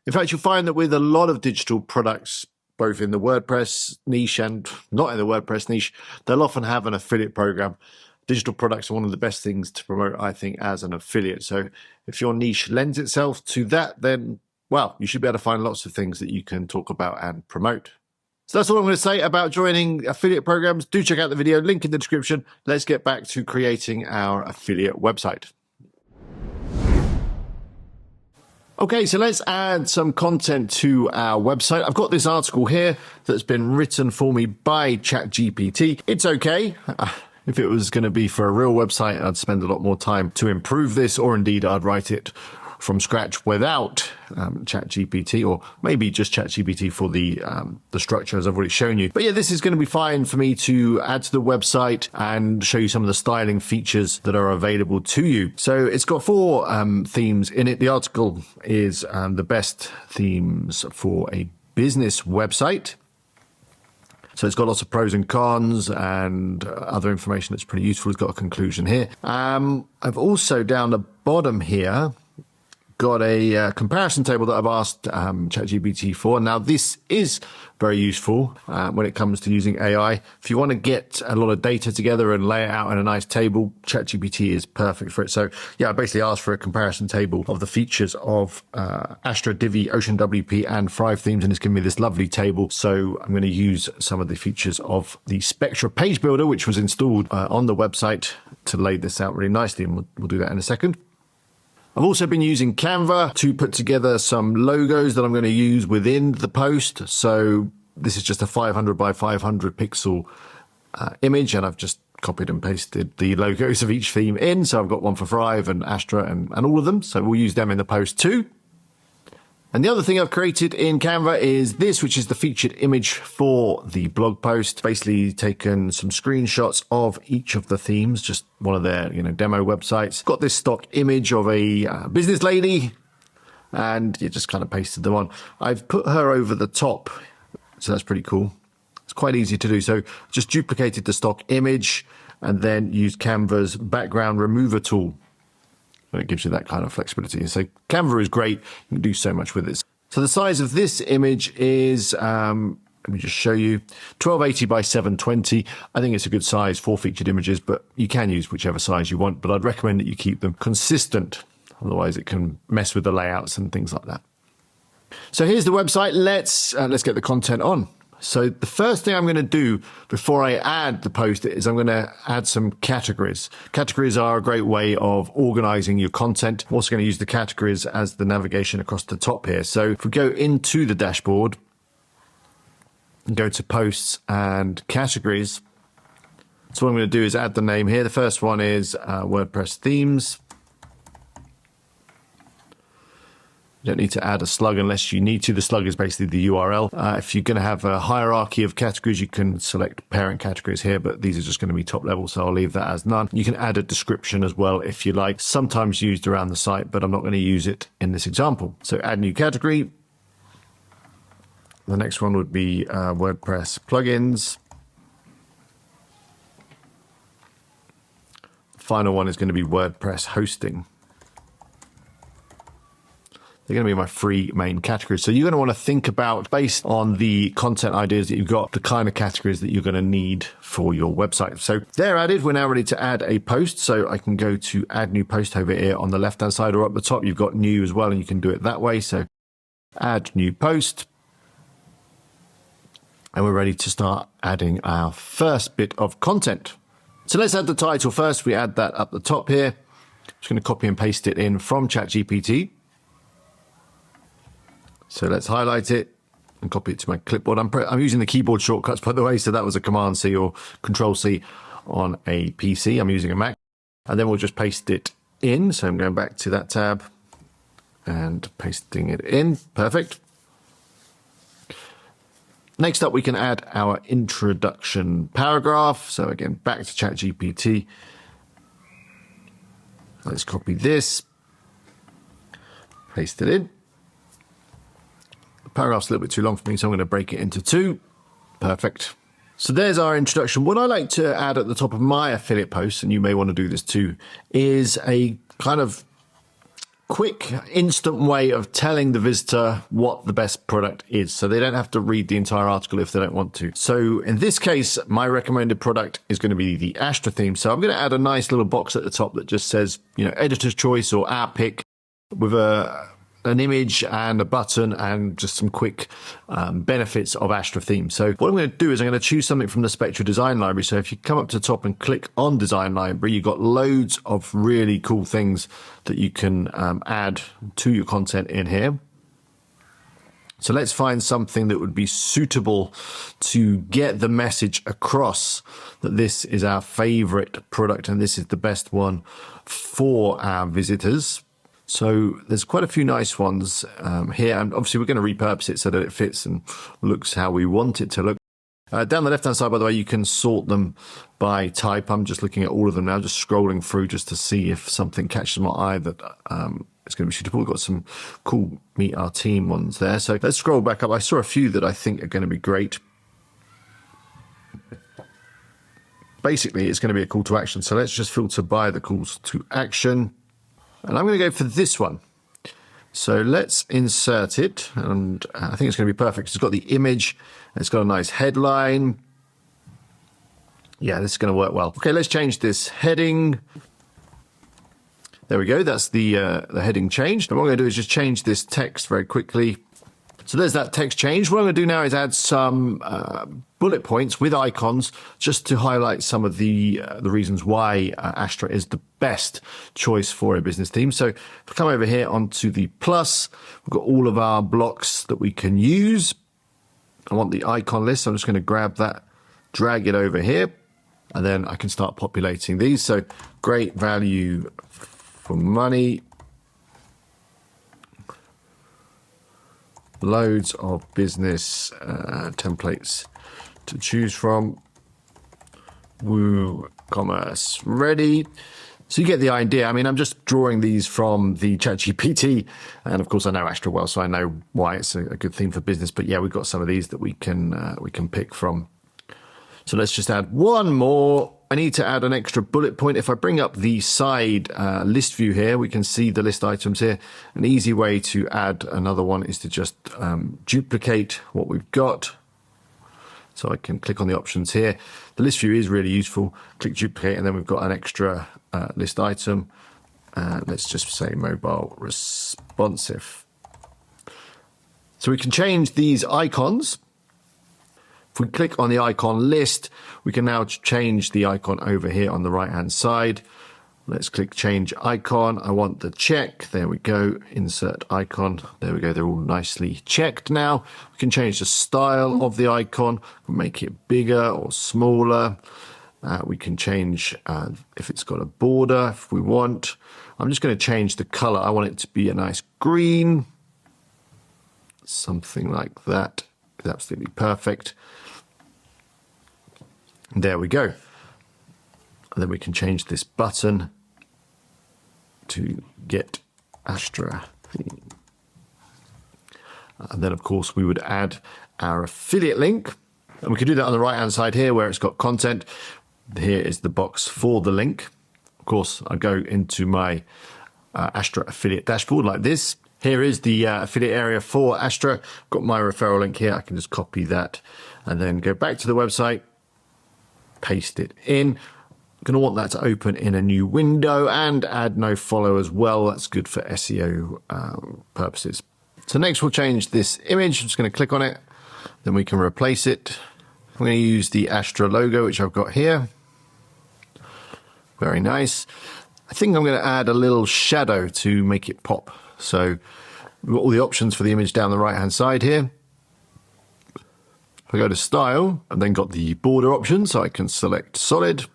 In fact, you'll find that with a lot of digital products, both in the WordPress niche and not in the WordPress niche, they'll often have an affiliate program. Digital products are one of the best things to promote, I think, as an affiliate. So if your niche lends itself to that, then, well, you should be able to find lots of things that you can talk about and promote. So that's all I'm going to say about joining affiliate programs. Do check out the video, link in the description. Let's get back to creating our affiliate website. Okay, so let's add some content to our website. I've got this article here that's been written for me by ChatGPT. It's okay. If it was going to be for a real website, I'd spend a lot more time to improve this, or indeed I'd write it from scratch without ChatGPT, or maybe just ChatGPT for the structure as I've already shown you. But yeah, this is going to be fine for me to add to the website and show you some of the styling features that are available to you. So it's got 4 themes in it. The article is the best themes for a business website. So it's got lots of pros and cons and other information that's pretty useful. It's got a conclusion here. I've also down the bottom here got a comparison table that I've asked ChatGPT for. Now, this is very useful when it comes to using AI. If you want to get a lot of data together and lay it out in a nice table, ChatGPT is perfect for it. So, yeah, I basically asked for a comparison table of the features of Astra, Divi, Ocean WP, and Thrive themes, and it's given me this lovely table. So I'm going to use some of the features of the Spectra page builder, which was installed on the website, to lay this out really nicely, and we'll do that in a second. I've also been using Canva to put together some logos that I'm going to use within the post. So this is just a 500 by 500 pixel image, and I've just copied and pasted the logos of each theme in. So I've got one for Thrive and Astra and all of them. So we'll use them in the post too. And the other thing I've created in Canva is this, which is the featured image for the blog post. Basically taken some screenshots of each of the themes, just one of their demo websites. Got this stock image of a business lady, and you just kind of pasted them on. I've put her over the top, so that's pretty cool. It's quite easy to do. So just duplicated the stock image and then used Canva's background remover tool. It gives you that kind of flexibility. So Canva is great. You can do so much with it. So the size of this image is, let me just show you, 1280 by 720. I think it's a good size for featured images, but you can use whichever size you want. But I'd recommend that you keep them consistent. Otherwise, it can mess with the layouts and things like that. So here's the website. Let's get the content on. So the first thing I'm going to do before I add the post is I'm going to add some categories. Categories are a great way of organizing your content. I'm also going to use the categories as the navigation across the top here. So if we go into the dashboard and go to posts and categories, so what I'm going to do is add the name here. The first one is WordPress themes. You don't need to add a slug unless you need to. The slug is basically the URL. If you're going to have a hierarchy of categories, you can select parent categories here, but these are just going to be top level, so I'll leave that as none. You can add a description as well if you like, sometimes used around the site, but I'm not going to use it in this example. So add new category. The next one would be WordPress plugins. The final one is going to be WordPress hosting. They're going to be my 3 main categories. So you're going to want to think about, based on the content ideas that you've got, the kind of categories that you're going to need for your website. So they're added. We're now ready to add a post. So I can go to add new post over here on the left-hand side, or up the top, you've got new as well, and you can do it that way. So add new post. And we're ready to start adding our first bit of content. So let's add the title first. We add that up the top here. Just going to copy and paste it in from ChatGPT. So let's highlight it and copy it to my clipboard. I'm using the keyboard shortcuts, by the way, so that was a Command-C or Control-C on a PC. I'm using a Mac. And then we'll just paste it in. So I'm going back to that tab and pasting it in. Perfect. Next up, we can add our introduction paragraph. So again, back to ChatGPT. Let's copy this, paste it in. The paragraph's a little bit too long for me, so I'm going to break it into two. Perfect. So there's our introduction. What I like to add at the top of my affiliate posts, and you may want to do this too, is a kind of quick, instant way of telling the visitor what the best product is, so they don't have to read the entire article if they don't want to. So in this case, my recommended product is going to be the Astra theme. So I'm going to add a nice little box at the top that just says, editor's choice or our pick, with an image and a button and just some quick benefits of Astra theme. So what I'm going to do is I'm going to choose something from the Spectra Design Library. So if you come up to the top and click on Design Library, you've got loads of really cool things that you can add to your content in here. So let's find something that would be suitable to get the message across that this is our favorite product and this is the best one for our visitors. So there's quite a few nice ones here, and obviously we're going to repurpose it so that it fits and looks how we want it to look. Down the left-hand side, by the way, you can sort them by type. I'm just looking at all of them now, just scrolling through just to see if something catches my eye that is going to be suitable. We've got some cool Meet Our Team ones there. So let's scroll back up. I saw a few that I think are going to be great. Basically, it's going to be a call to action. So let's just filter by the calls to action. And I'm going to go for this one. So let's insert it. And I think it's going to be perfect. It's got the image. It's got a nice headline. Yeah, this is going to work well. Okay, let's change this heading. There we go. That's the heading changed. And what I'm going to do is just change this text very quickly. So there's that text change. What I'm going to do now is add some bullet points with icons just to highlight some of the reasons why Astra is the best choice for a business theme. So if I come over here onto the plus, we've got all of our blocks that we can use. I want the icon list. So I'm just going to grab that, drag it over here, and then I can start populating these. So great value for money. Loads of business templates to choose from. WooCommerce ready. So you get the idea. I mean, I'm just drawing these from the ChatGPT, and of course I know Astra well, so I know why it's a good theme for business. But yeah, we've got some of these that we can pick from. So let's just add one more. I need to add an extra bullet point. If I bring up the side list view here, we can see the list items here. An easy way to add another one is to just duplicate what we've got. So I can click on the options here. The list view is really useful. Click duplicate, and then we've got an extra list item. Let's just say mobile responsive. So we can change these icons. If we click on the icon list, we can now change the icon over here on the right-hand side. Let's click change icon. I want the check. There we go. Insert icon. There we go. They're all nicely checked now. We can change the style of the icon, make it bigger or smaller. We can change if it's got a border if we want. I'm just going to change the color. I want it to be a nice green. Something like that is absolutely perfect. There we go. And then we can change this button to get Astra theme. And then, of course, we would add our affiliate link. And we can do that on the right-hand side here where it's got content. Here is the box for the link. Of course, I go into my Astra affiliate dashboard like this. Here is the affiliate area for Astra. I've got my referral link here. I can just copy that and then go back to the website, paste it in. I'm going to want that to open in a new window and add no follow as well. That's good for SEO purposes. So next we'll change this image. I'm just going to click on it. Then we can replace it. I'm going to use the Astra logo, which I've got here. Very nice. I think I'm going to add a little shadow to make it pop. So we've got all the options for the image down the right-hand side here. If I go to style, I've then got the border option, so I can select solid.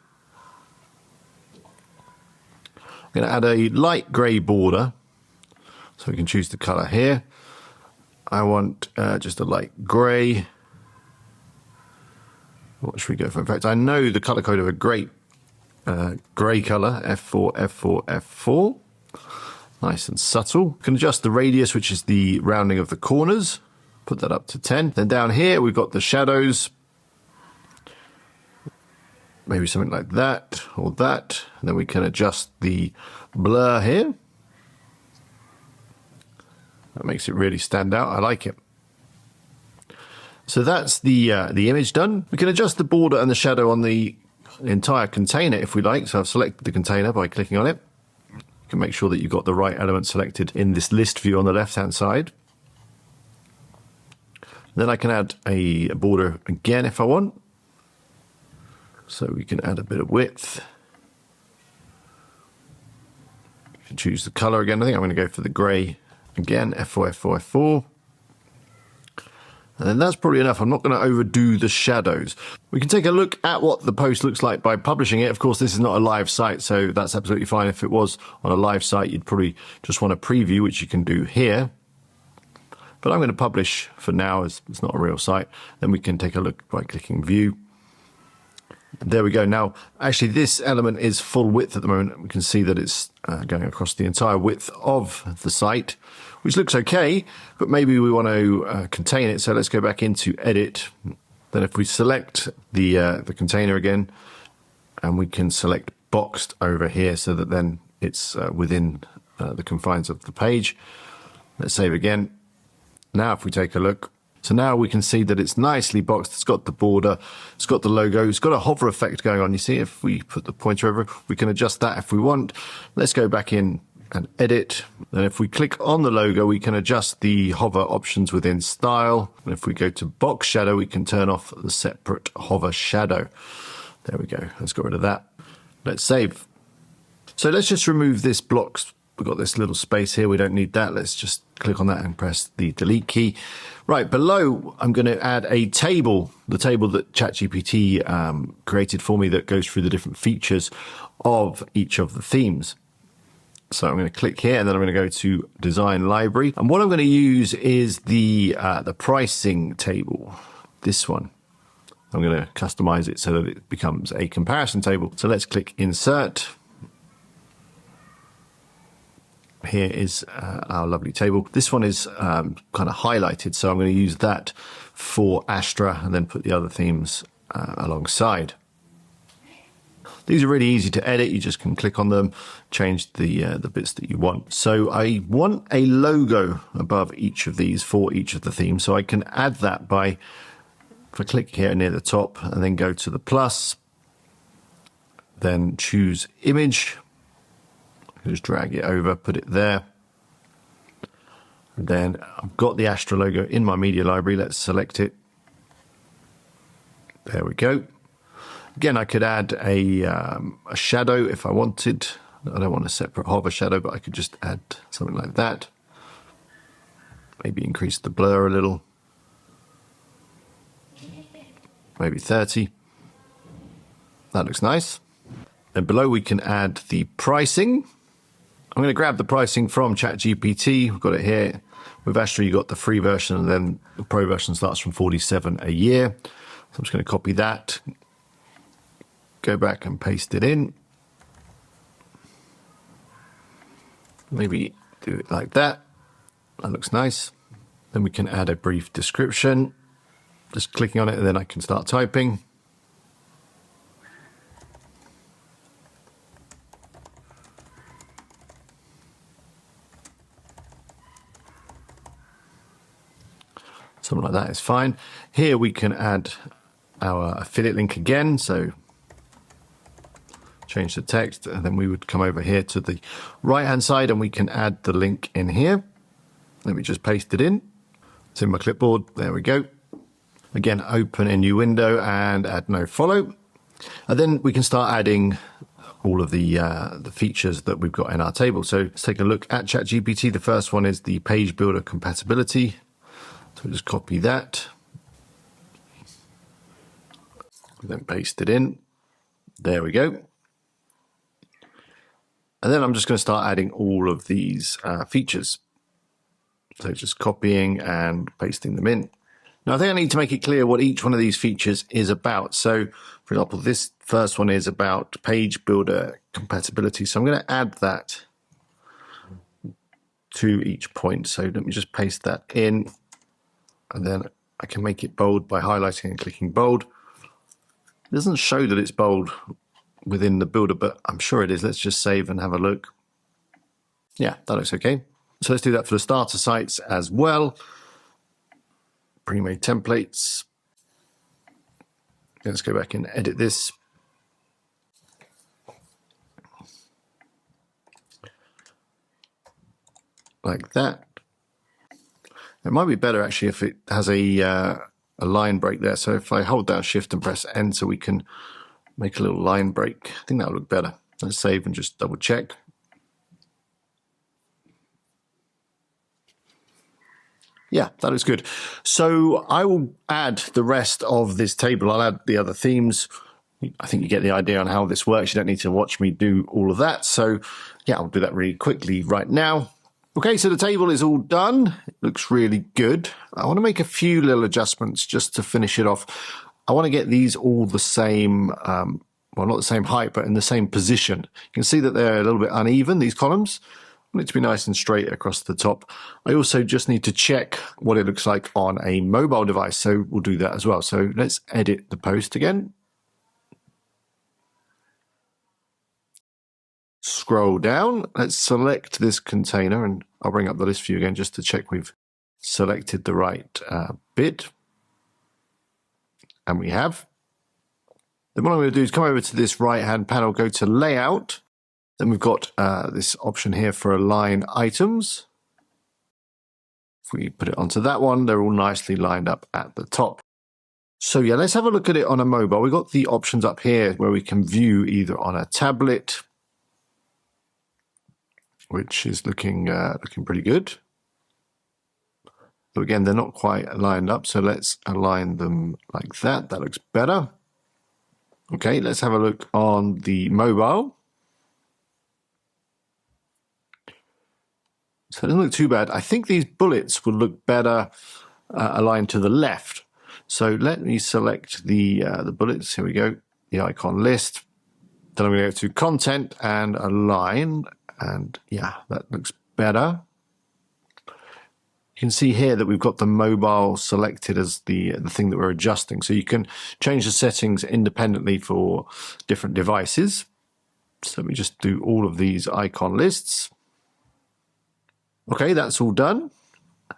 I'm going to add a light grey border, so we can choose the color here. I want just a light grey. What should we go for? In fact, I know the color code of a great grey color, F4, F4, F4. Nice and subtle. You can adjust the radius, which is the rounding of the corners. Put that up to 10. Then down here, we've got the shadows. Maybe something like that or that. And then we can adjust the blur here. That makes it really stand out. I like it. So that's the image done. We can adjust the border and the shadow on the entire container if we like. So I've selected the container by clicking on it. You can make sure that you've got the right element selected in this list view on the left-hand side. Then I can add a border again if I want. So we can add a bit of width. You can choose the color again. I think I'm going to go for the gray again, F4, F4, F4. And then that's probably enough. I'm not going to overdo the shadows. We can take a look at what the post looks like by publishing it. Of course, this is not a live site, so that's absolutely fine. If it was on a live site, you'd probably just want a preview, which you can do here. But I'm going to publish for now, as it's not a real site. Then we can take a look by clicking view. There we go. Now, actually, this element is full width at the moment. We can see that it's going across the entire width of the site, which looks okay, but maybe we want to contain it. So let's go back into edit. Then if we select the container again, and we can select boxed over here so that then it's within the confines of the page. Let's save again. Now if we take a look, so now we can see that it's nicely boxed. It's got the border, it's got the logo, it's got a hover effect going on. You see, if we put the pointer over, we can adjust that if we want. Let's go back in and edit. And if we click on the logo, we can adjust the hover options within style. And if we go to box shadow, we can turn off the separate hover shadow. There we go. Let's get rid of that. Let's save. So let's just remove this block. We've got this little space here. We don't need that. Let's just click on that and press the delete key. Right, below, I'm going to add a table, the table that ChatGPT created for me that goes through the different features of each of the themes. So I'm going to click here and then I'm going to go to design library. And what I'm going to use is the pricing table, this one. I'm going to customize it so that it becomes a comparison table. So let's click insert. Here is our lovely table. This one is kind of highlighted, so I'm going to use that for Astra and then put the other themes alongside. These are really easy to edit. You just can click on them, change the bits that you want. So I want a logo above each of these for each of the themes, so I can add that by, if I click here near the top and then go to the plus, then choose image. Just drag it over, put it there. And then I've got the Astra logo in my media library. Let's select it. There we go. Again, I could add a shadow if I wanted. I don't want a separate hover shadow, but I could just add something like that. Maybe increase the blur a little. Maybe 30. That looks nice. And below we can add the pricing. I'm going to grab the pricing from ChatGPT. We've got it here. With Astra, you got the free version, and then the pro version starts from $47 a year. So I'm just going to copy that, go back and paste it in. Maybe do it like that. That looks nice. Then we can add a brief description. Just clicking on it, and then I can start typing. Something like that is fine. Here we can add our affiliate link again. So change the text, and then we would come over here to the right-hand side and we can add the link in here. Let me just paste it in. It's in my clipboard. There we go. Again, open a new window and add no follow. And then we can start adding all of the features that we've got in our table. So let's take a look at ChatGPT. The first one is the page builder compatibility. So just copy that, then paste it in. There we go. And then I'm just going to start adding all of these features. So just copying and pasting them in. Now, I think I need to make it clear what each one of these features is about. So, for example, this first one is about page builder compatibility. So I'm going to add that to each point. So let me just paste that in, and then I can make it bold by highlighting and clicking bold. It doesn't show that it's bold within the builder, but I'm sure it is. Let's just save and have a look. Yeah, that looks okay. So let's do that for the starter sites as well. Pre-made templates. Let's go back and edit this. Like that. It might be better actually if it has a line break there. So if I hold down Shift and press Enter, we can make a little line break. I think that'll look better. Let's save and just double check. Yeah, that looks good. So I will add the rest of this table. I'll add the other themes. I think you get the idea on how this works. You don't need to watch me do all of that. So yeah, I'll do that really quickly right now. Okay, so the table is all done. It looks really good. I want to make a few little adjustments just to finish it off. I want to get these all the same, well, not the same height, but in the same position. You can see that they're a little bit uneven, these columns. I want it to be nice and straight across the top. I also just need to check what it looks like on a mobile device, so we'll do that as well. So let's edit the post again. Scroll down, let's select this container, and I'll bring up the list view again just to check we've selected the right bit. And we have. Then what I'm going to do is come over to this right-hand panel, go to Layout. Then we've got this option here for align items. If we put it onto that one, they're all nicely lined up at the top. So yeah, let's have a look at it on a mobile. We've got the options up here where we can view either on a tablet, which is looking pretty good. So again, they're not quite lined up, so let's align them like that. That looks better. Okay, let's have a look on the mobile. So it doesn't look too bad. I think these bullets would look better aligned to the left. So let me select the bullets. Here we go, the icon list. Then I'm going to go to Content and Align. And yeah, that looks better. You can see here that we've got the mobile selected as the thing that we're adjusting. So you can change the settings independently for different devices. So let me just do all of these icon lists. Okay, that's all done.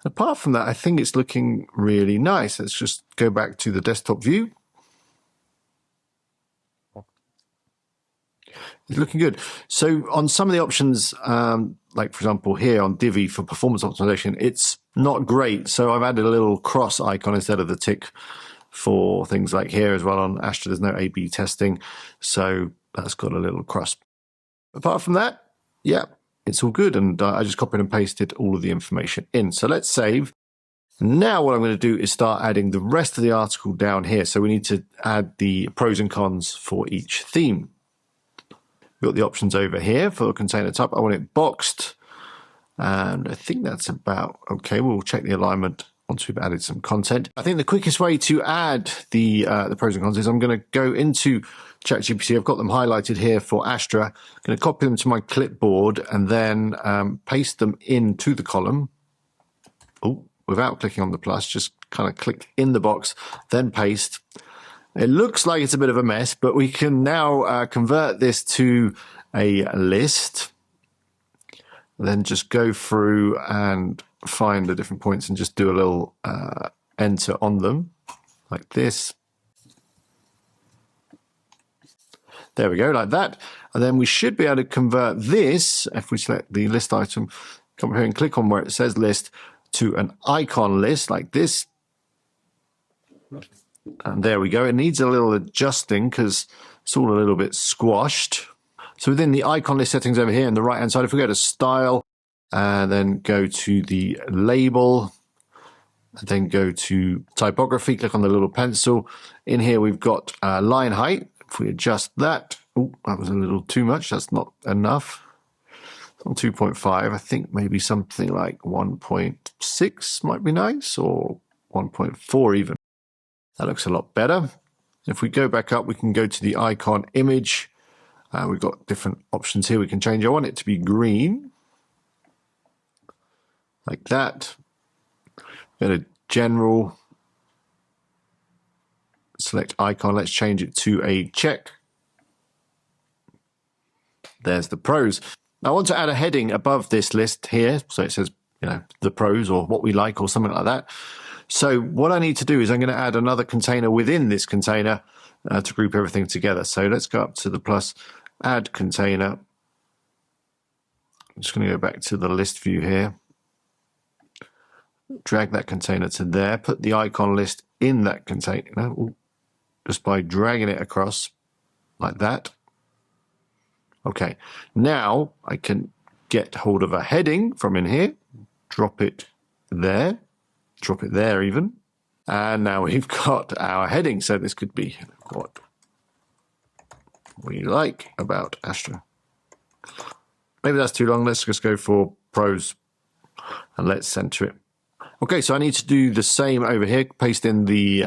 Apart from that, I think it's looking really nice. Let's just go back to the desktop view. It's looking good. So on some of the options, like for example here on Divi for performance optimization, it's not great. So I've added a little cross icon instead of the tick for things like here as well. On Astra, there's no A/B testing, so that's got a little cross. Apart from that, yeah, it's all good. And I just copied and pasted all of the information in. So let's save. Now what I'm going to do is start adding the rest of the article down here. So we need to add the pros and cons for each theme. We've got the options over here for container type. I want it boxed. And I think that's about okay. We'll check the alignment once we've added some content. I think the quickest way to add the pros and cons is I'm going to go into ChatGPT. I've got them highlighted here for Astra. I'm going to copy them to my clipboard and then paste them into the column. Oh, without clicking on the plus, just kind of click in the box, then paste. It looks like it's a bit of a mess, but we can now convert this to a list. Then just go through and find the different points and just do a little enter on them like this. There we go, like that. And then we should be able to convert this, if we select the list item, come here and click on where it says list, to an icon list like this. And there we go. It needs a little adjusting because it's all a little bit squashed. So within the icon list settings over here on the right-hand side, if we go to Style, and then go to the label, and then go to typography, click on the little pencil. In here we've got line height. If we adjust that, oh, that was a little too much. That's not enough. On 2.5, I think maybe something like 1.6 might be nice, or 1.4 even. That looks a lot better. If we go back up, we can go to the icon image. We've got different options here we can change. I want it to be green, like that. Go to general, select icon. Let's change it to a check. There's the pros. Now I want to add a heading above this list here. So it says, the pros or what we like or something like that. So what I need to do is I'm going to add another container within this container to group everything together. So let's go up to the plus, add container. I'm just going to go back to the list view here. Drag that container to there. Put the icon list in that container just by dragging it across like that. Okay, now I can get hold of a heading from in here, drop it there even. And now we've got our heading. So this could be what we like about Astra. Maybe that's too long. Let's just go for pros and let's center it. Okay, so I need to do the same over here, paste in the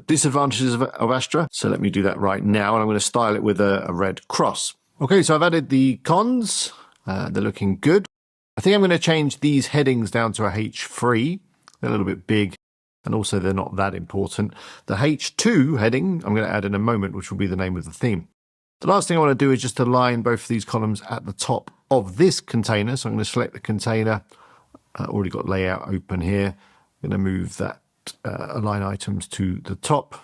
disadvantages of Astra. So let me do that right now. And I'm going to style it with a red cross. Okay, so I've added the cons. They're looking good. I think I'm going to change these headings down to a H3. They're a little bit big, and also they're not that important. The H2 heading I'm going to add in a moment, which will be the name of the theme. The last thing I want to do is just align both of these columns at the top of this container. So I'm going to select the container. Already got layout open here. I'm going to move that align items to the top.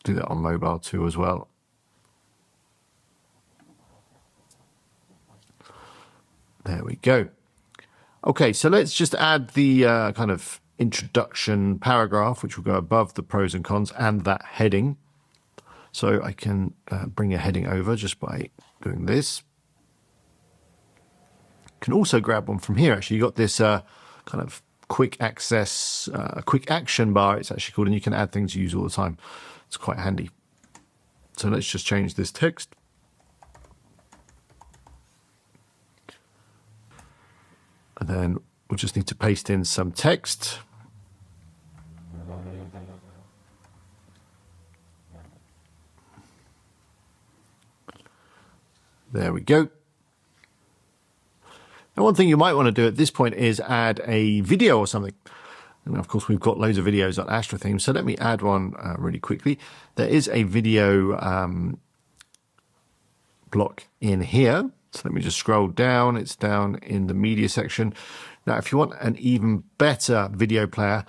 Do that on mobile too as well. There we go. Okay, so let's just add the kind of introduction paragraph, which will go above the pros and cons and that heading. So I can bring a heading over just by doing this. Can also grab one from here. Actually, you got this kind of quick access, quick action bar, it's actually called, and you can add things you use all the time. It's quite handy. So let's just change this text. And then we'll just need to paste in some text. There we go. Now, one thing you might want to do at this point is add a video or something. And of course, we've got loads of videos on Astra themes. So let me add one really quickly. There is a video block in here. So let me just scroll down. It's down in the media section. Now, if you want an even better video player,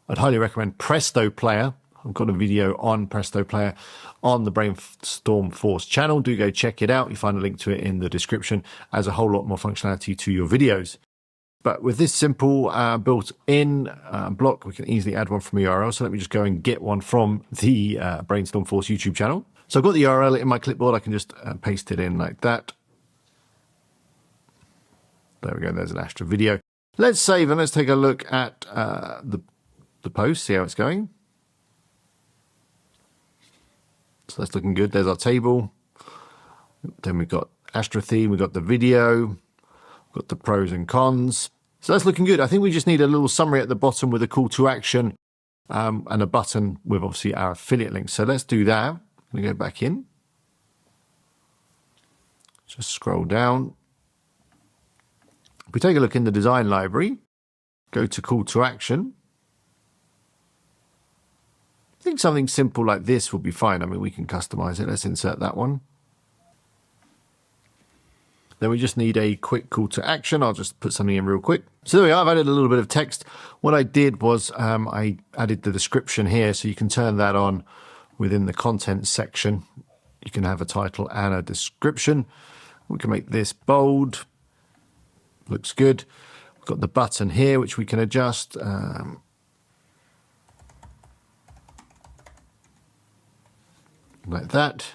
I'd highly recommend Presto Player. I've got a video on Presto Player on the Brainstorm Force channel. Do go check it out. You find a link to it in the description. Adds a whole lot more functionality to your videos. But with this simple built-in block, we can easily add one from a URL. So let me just go and get one from the Brainstorm Force YouTube channel. So I've got the URL in my clipboard. I can just paste it in like that. There we go. There's an Astra video. Let's save and let's take a look at the post, see how it's going. So that's looking good. There's our table. Then we've got Astra theme. We've got the video. We've got the pros and cons. So that's looking good. I think we just need a little summary at the bottom with a call to action and a button with obviously our affiliate links. So let's do that. I'm going to go back in. Just scroll down. If we take a look in the design library, go to call to action. I think something simple like this will be fine. I mean, we can customize it. Let's insert that one. Then we just need a quick call to action. I'll just put something in real quick. So there we are. I've added a little bit of text. What I did was I added the description here, so you can turn that on within the content section. You can have a title and a description. We can make this bold. Looks good. We've got the button here, which we can adjust. Like that.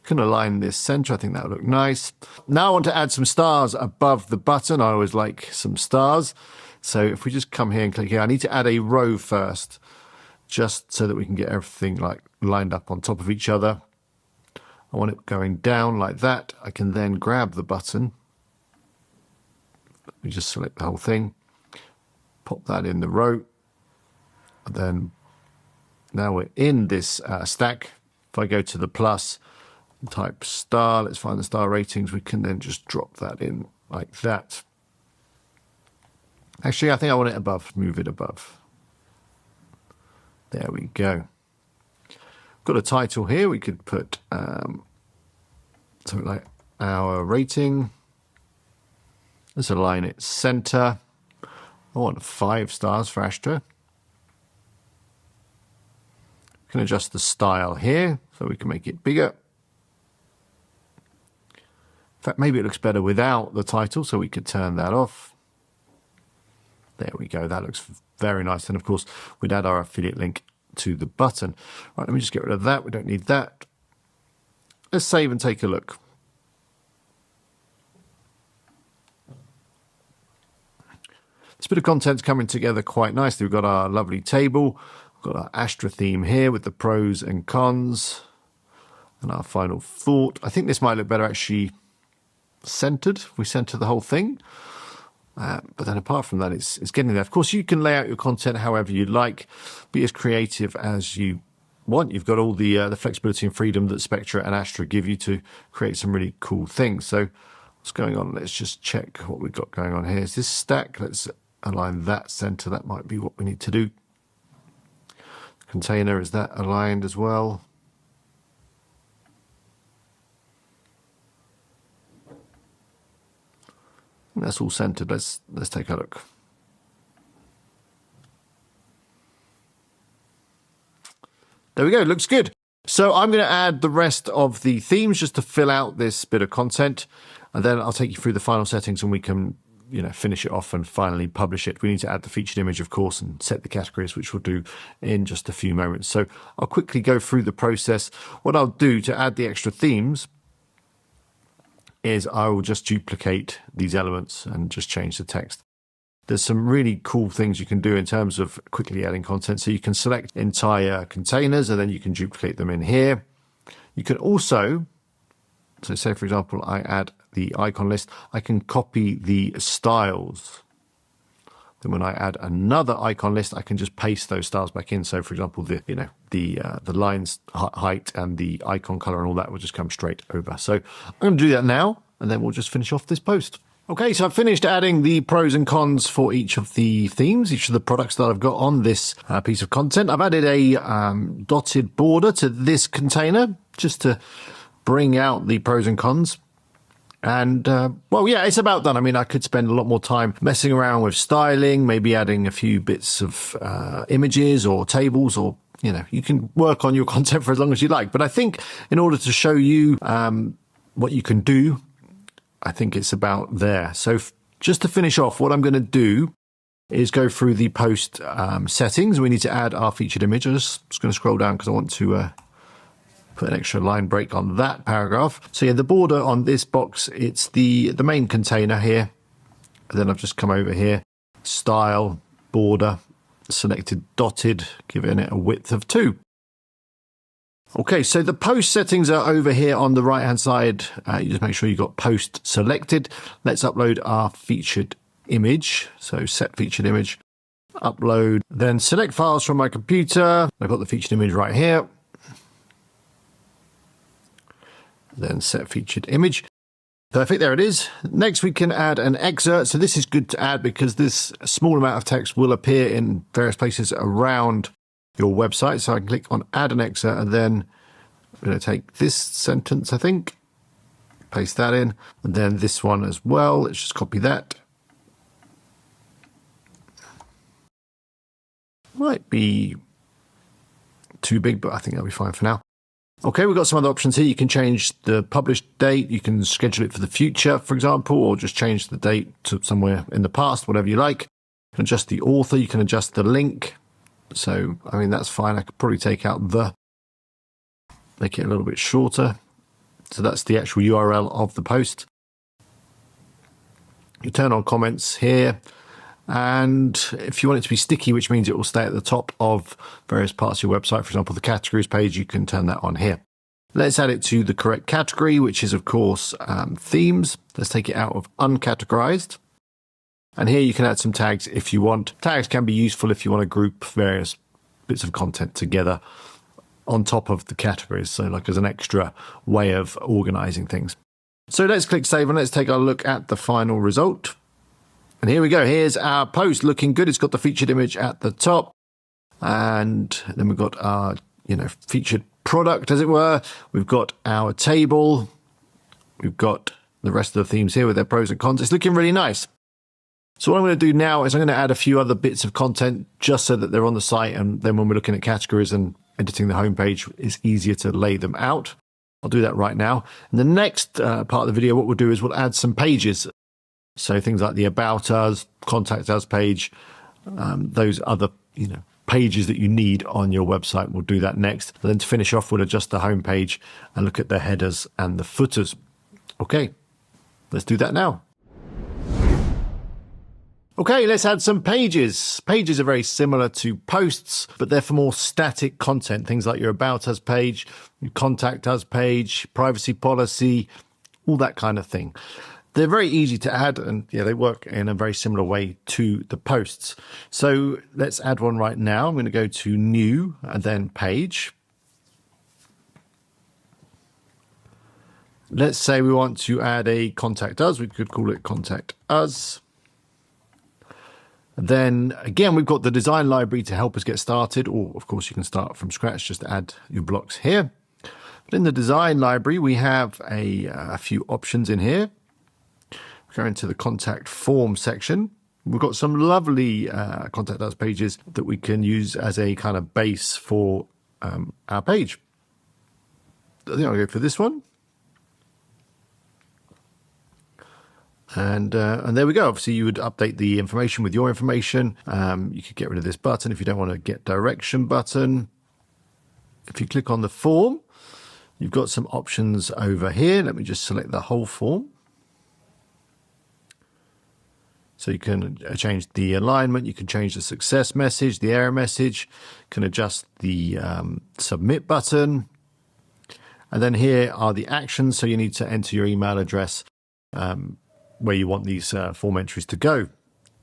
Can align this center. I think that would look nice. Now I want to add some stars above the button. I always like some stars. So if we just come here and click here, I need to add a row first, just so that we can get everything like lined up on top of each other. I want it going down like that. I can then grab the button. Let me just select the whole thing. Pop that in the row. then now we're in this stack. If I go to the plus, type star, let's find the star ratings, we can then just drop that in like that. Actually, I think I want it above, move it above. There we go. Got a title here, we could put something like our rating. Let's align it center. I want 5 stars for Astra. We can adjust the style here, so we can make it bigger. In fact, maybe it looks better without the title, so we could turn that off. There we go, that looks very nice. And of course, we'd add our affiliate link to the button. Right, let me just get rid of that, we don't need that. Let's save and take a look. This bit of content's coming together quite nicely. We've got our lovely table. We've got our Astra theme here with the pros and cons. And our final thought. I think this might look better actually centered. If we center the whole thing. But then apart from that, it's getting there. Of course, you can lay out your content however you like. Be as creative as you want. You've got all the flexibility and freedom that Spectra and Astra give you to create some really cool things. So what's going on? Let's just check what we've got going on here. Is this stack? Let's align that center. That might be what we need to do. Container, is that aligned as well? That's all centered. Let's take a look. There we go. Looks good. So I'm going to add the rest of the themes just to fill out this bit of content, and then I'll take you through the final settings and we can, finish it off and finally publish it. We need to add the featured image, of course, and set the categories, which we'll do in just a few moments. So I'll quickly go through the process. What I'll do to add the extra themes is I will just duplicate these elements and just change the text. There's some really cool things you can do in terms of quickly adding content. So you can select entire containers and then you can duplicate them in here. You can also, so say for example, I add the icon list, I can copy the styles. Then when I add another icon list, I can just paste those styles back in. So for example, the lines height and the icon color and all that will just come straight over. So I'm going to do that now, and then we'll just finish off this post. Okay, so I've finished adding the pros and cons for each of the themes, each of the products that I've got on this piece of content. I've added a dotted border to this container just to bring out the pros and cons. And, well, yeah, it's about done. I mean, I could spend a lot more time messing around with styling, maybe adding a few bits of images or tables, or, you can work on your content for as long as you like. But I think in order to show you what you can do, I think it's about there. So just to finish off, what I'm going to do is go through the post settings. We need to add our featured image. I'm just going to scroll down because I want to put an extra line break on that paragraph. So yeah, the border on this box, it's the main container here. And then I've just come over here, style, border, selected dotted, giving it a width of 2. Okay, so the post settings are over here on the right hand side. You just make sure you've got post selected. Let's upload our featured image. So set featured image, upload, then select files from my computer. I've got the featured image right here. Then set featured image. Perfect, there it is. Next we can add an excerpt. So this is good to add because this small amount of text will appear in various places around your website. So I can click on add an excerpt, and then I'm going to take this sentence, I think, paste that in, and then this one as well. Let's just copy that. Might be too big, but I think that'll be fine for now. Okay, we've got some other options here. You can change the published date. You can schedule it for the future, for example, or just change the date to somewhere in the past, whatever you like. You can adjust the author. You can adjust the link. So, I mean, that's fine. I could probably take out make it a little bit shorter. So that's the actual URL of the post. You turn on comments here. And if you want it to be sticky, which means it will stay at the top of various parts of your website, for example, the categories page, you can turn that on here. Let's add it to the correct category, which is, of course, themes. Let's take it out of uncategorized. And here you can add some tags if you want. Tags can be useful if you want to group various bits of content together on top of the categories. So like as an extra way of organizing things. So let's click save and let's take a look at the final result. And here we go. Here's our post looking good. It's got the featured image at the top. And then we've got our, featured product, as it were. We've got our table. We've got the rest of the themes here with their pros and cons. It's looking really nice. So what I'm going to do now is I'm going to add a few other bits of content just so that they're on the site. And then when we're looking at categories and editing the homepage, it's easier to lay them out. I'll do that right now. And the next part of the video, what we'll do is we'll add some pages. So things like the About Us, Contact Us page, those other, pages that you need on your website. We'll do that next. And then to finish off, we'll adjust the homepage and look at the headers and the footers. Okay, let's do that now. Okay, let's add some pages. Pages are very similar to posts, but they're for more static content. Things like your About Us page, your Contact Us page, privacy policy, all that kind of thing. They're very easy to add, and they work in a very similar way to the posts. So let's add one right now. I'm going to go to New and then Page. Let's say we want to add a Contact Us. We could call it Contact Us. Then again, we've got the design library to help us get started, or of course you can start from scratch, just add your blocks here. But in the design library, we have a few options in here. Go into the contact form section. We've got some lovely Contact Us pages that we can use as a kind of base for our page. I think I'll go for this one. And there we go. Obviously, you would update the information with your information. You could get rid of this button if you don't want to get direction button. If you click on the form, you've got some options over here. Let me just select the whole form. So you can change the alignment. You can change the success message, the error message. You can adjust the submit button. And then here are the actions. So you need to enter your email address where you want these form entries to go.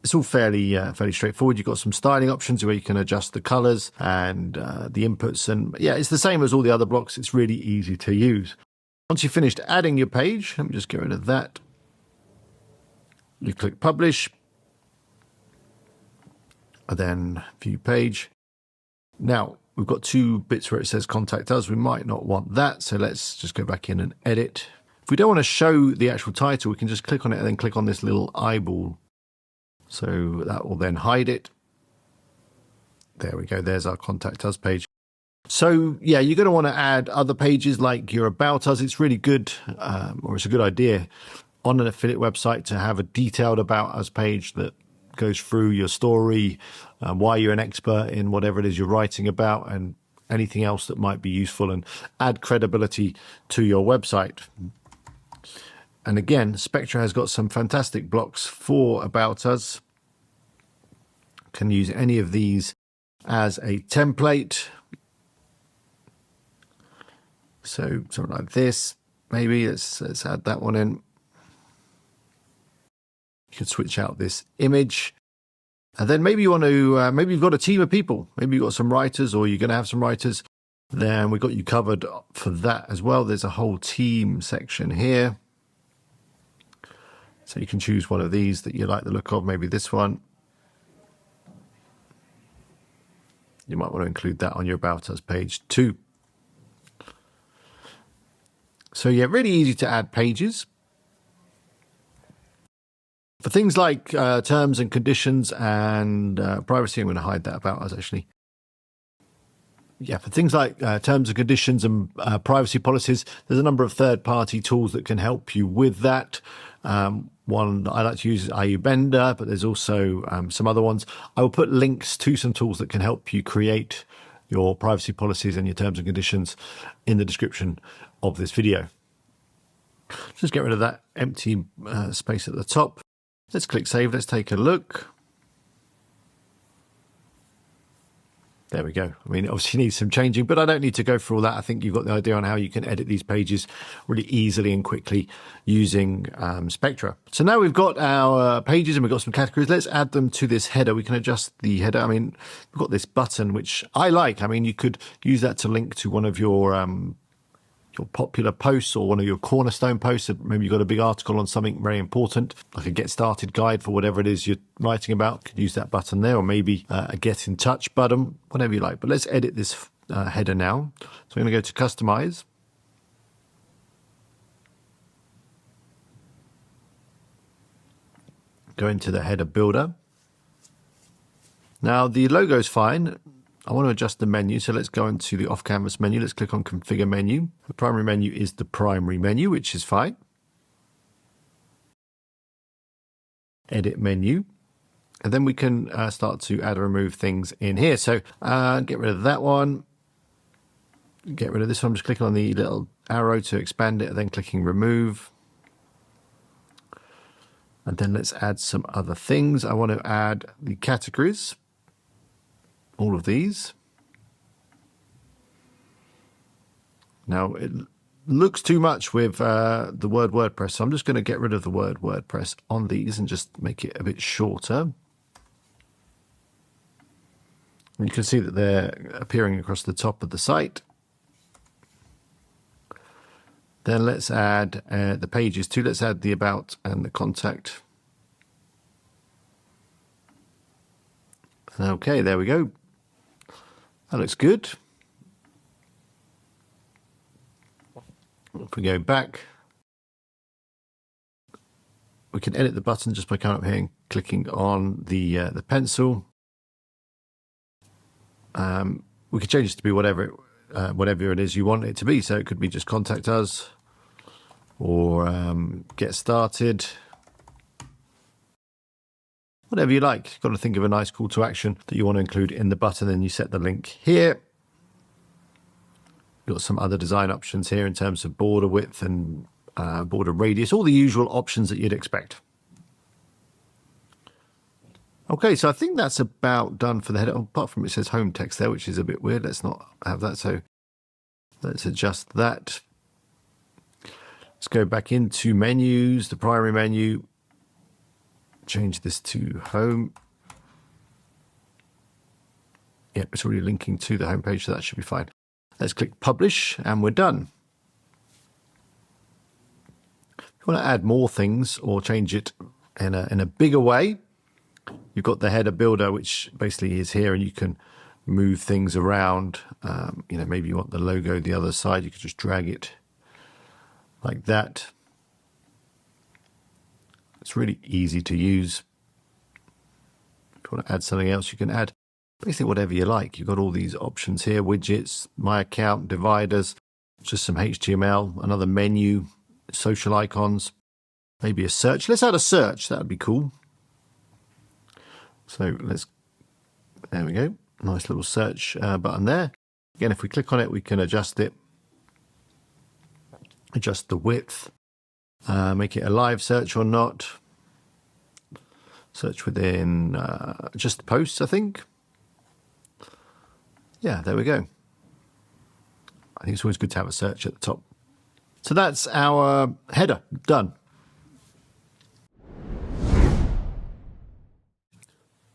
It's all fairly straightforward. You've got some styling options where you can adjust the colors and the inputs. And it's the same as all the other blocks. It's really easy to use. Once you've finished adding your page, let me just get rid of that. You click Publish. And then View Page. Now, we've got two bits where it says Contact Us. We might not want that. So let's just go back in and edit. If we don't want to show the actual title, we can just click on it and then click on this little eyeball. So that will then hide it. There we go. There's our Contact Us page. So you're going to want to add other pages like your About Us. It's really good, or it's a good idea on an affiliate website to have a detailed About Us page that goes through your story, why you're an expert in whatever it is you're writing about, and anything else that might be useful, and add credibility to your website. And again, Spectra has got some fantastic blocks for About Us. Can use any of these as a template. So something like this, maybe let's add that one in. You can switch out this image. And then maybe you want to, maybe you've got a team of people. Maybe you've got some writers, or you're going to have some writers. Then we've got you covered for that as well. There's a whole team section here. So you can choose one of these that you like the look of, maybe this one. You might want to include that on your About Us page too. So really easy to add pages. For things like terms and conditions and privacy, I'm going to hide that About Us actually. For things like terms and conditions and privacy policies, there's a number of third-party tools that can help you with that. One that I like to use is IU Bender, but there's also some other ones. I will put links to some tools that can help you create your privacy policies and your terms and conditions in the description of this video. Just get rid of that empty space at the top. Let's click Save. Let's take a look. There we go. I mean, obviously needs some changing, but I don't need to go through all that. I think you've got the idea on how you can edit these pages really easily and quickly using Spectra. So now we've got our pages and we've got some categories. Let's add them to this header. We can adjust the header. I mean, we've got this button, which I like. I mean, you could use that to link to one of your popular posts or one of your cornerstone posts. Maybe you've got a big article on something very important, like a get started guide for whatever it is you're writing about. You could use that button there, or maybe a get in touch button, whatever you like. But let's edit this header now. So I'm going to go to customize. Go into the header builder. Now the logo is fine. I want to adjust the menu, so let's go into the off-canvas menu. Let's click on Configure Menu. The primary menu is the primary menu, which is fine. Edit menu. And then we can start to add or remove things in here. So get rid of that one. Get rid of this one. I'm just clicking on the little arrow to expand it, and then clicking Remove. And then let's add some other things. I want to add the categories. All of these. Now it looks too much with the word WordPress, so I'm just going to get rid of the word WordPress on these and just make it a bit shorter. And you can see that they're appearing across the top of the site. Then let's add the pages too. Let's add the about and the contact. Okay, there we go. That looks good. If we go back, we can edit the button just by coming up here and clicking on the pencil. We could change it to be whatever it is you want it to be. So it could be just contact us or get started. Whatever you like. You've got to think of a nice call to action that you want to include in the button, and you set the link here. You've got some other design options here in terms of border width and border radius, all the usual options that you'd expect. Okay, so I think that's about done for the header, apart from it says home text there, which is a bit weird. Let's not have that, so let's adjust that. Let's go back into menus, the primary menu. Change this to home. Yep, it's already linking to the home page, so that should be fine. Let's click publish and we're done. If you want to add more things or change it in a bigger way, you've got the header builder, which basically is here, and you can move things around. Maybe you want the logo the other side, you could just drag it like that. It's really easy to use. If you want to add something else, you can add basically whatever you like. You've got all these options here, widgets, my account, dividers, just some HTML, another menu, social icons, maybe a search. Let's add a search, that would be cool. So there we go, nice little search button there. Again, if we click on it, we can adjust it, adjust the width, make it a live search or not. Search within just the posts, I think. Yeah, there we go. I think it's always good to have a search at the top. So that's our header done.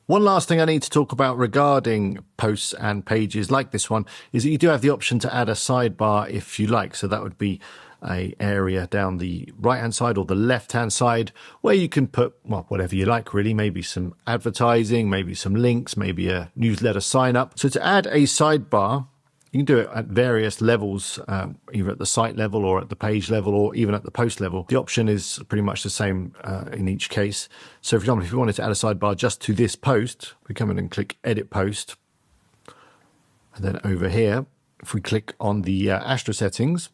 One last thing I need to talk about regarding posts and pages like this one is that you do have the option to add a sidebar if you like. So that would be an area down the right-hand side or the left-hand side where you can put, well, whatever you like, really. Maybe some advertising, maybe some links, maybe a newsletter sign-up. So to add a sidebar, you can do it at various levels, either at the site level or at the page level or even at the post level. The option is pretty much the same in each case. So for example, if you wanted to add a sidebar just to this post, we come in and click Edit Post. And then over here, if we click on the Astra settings,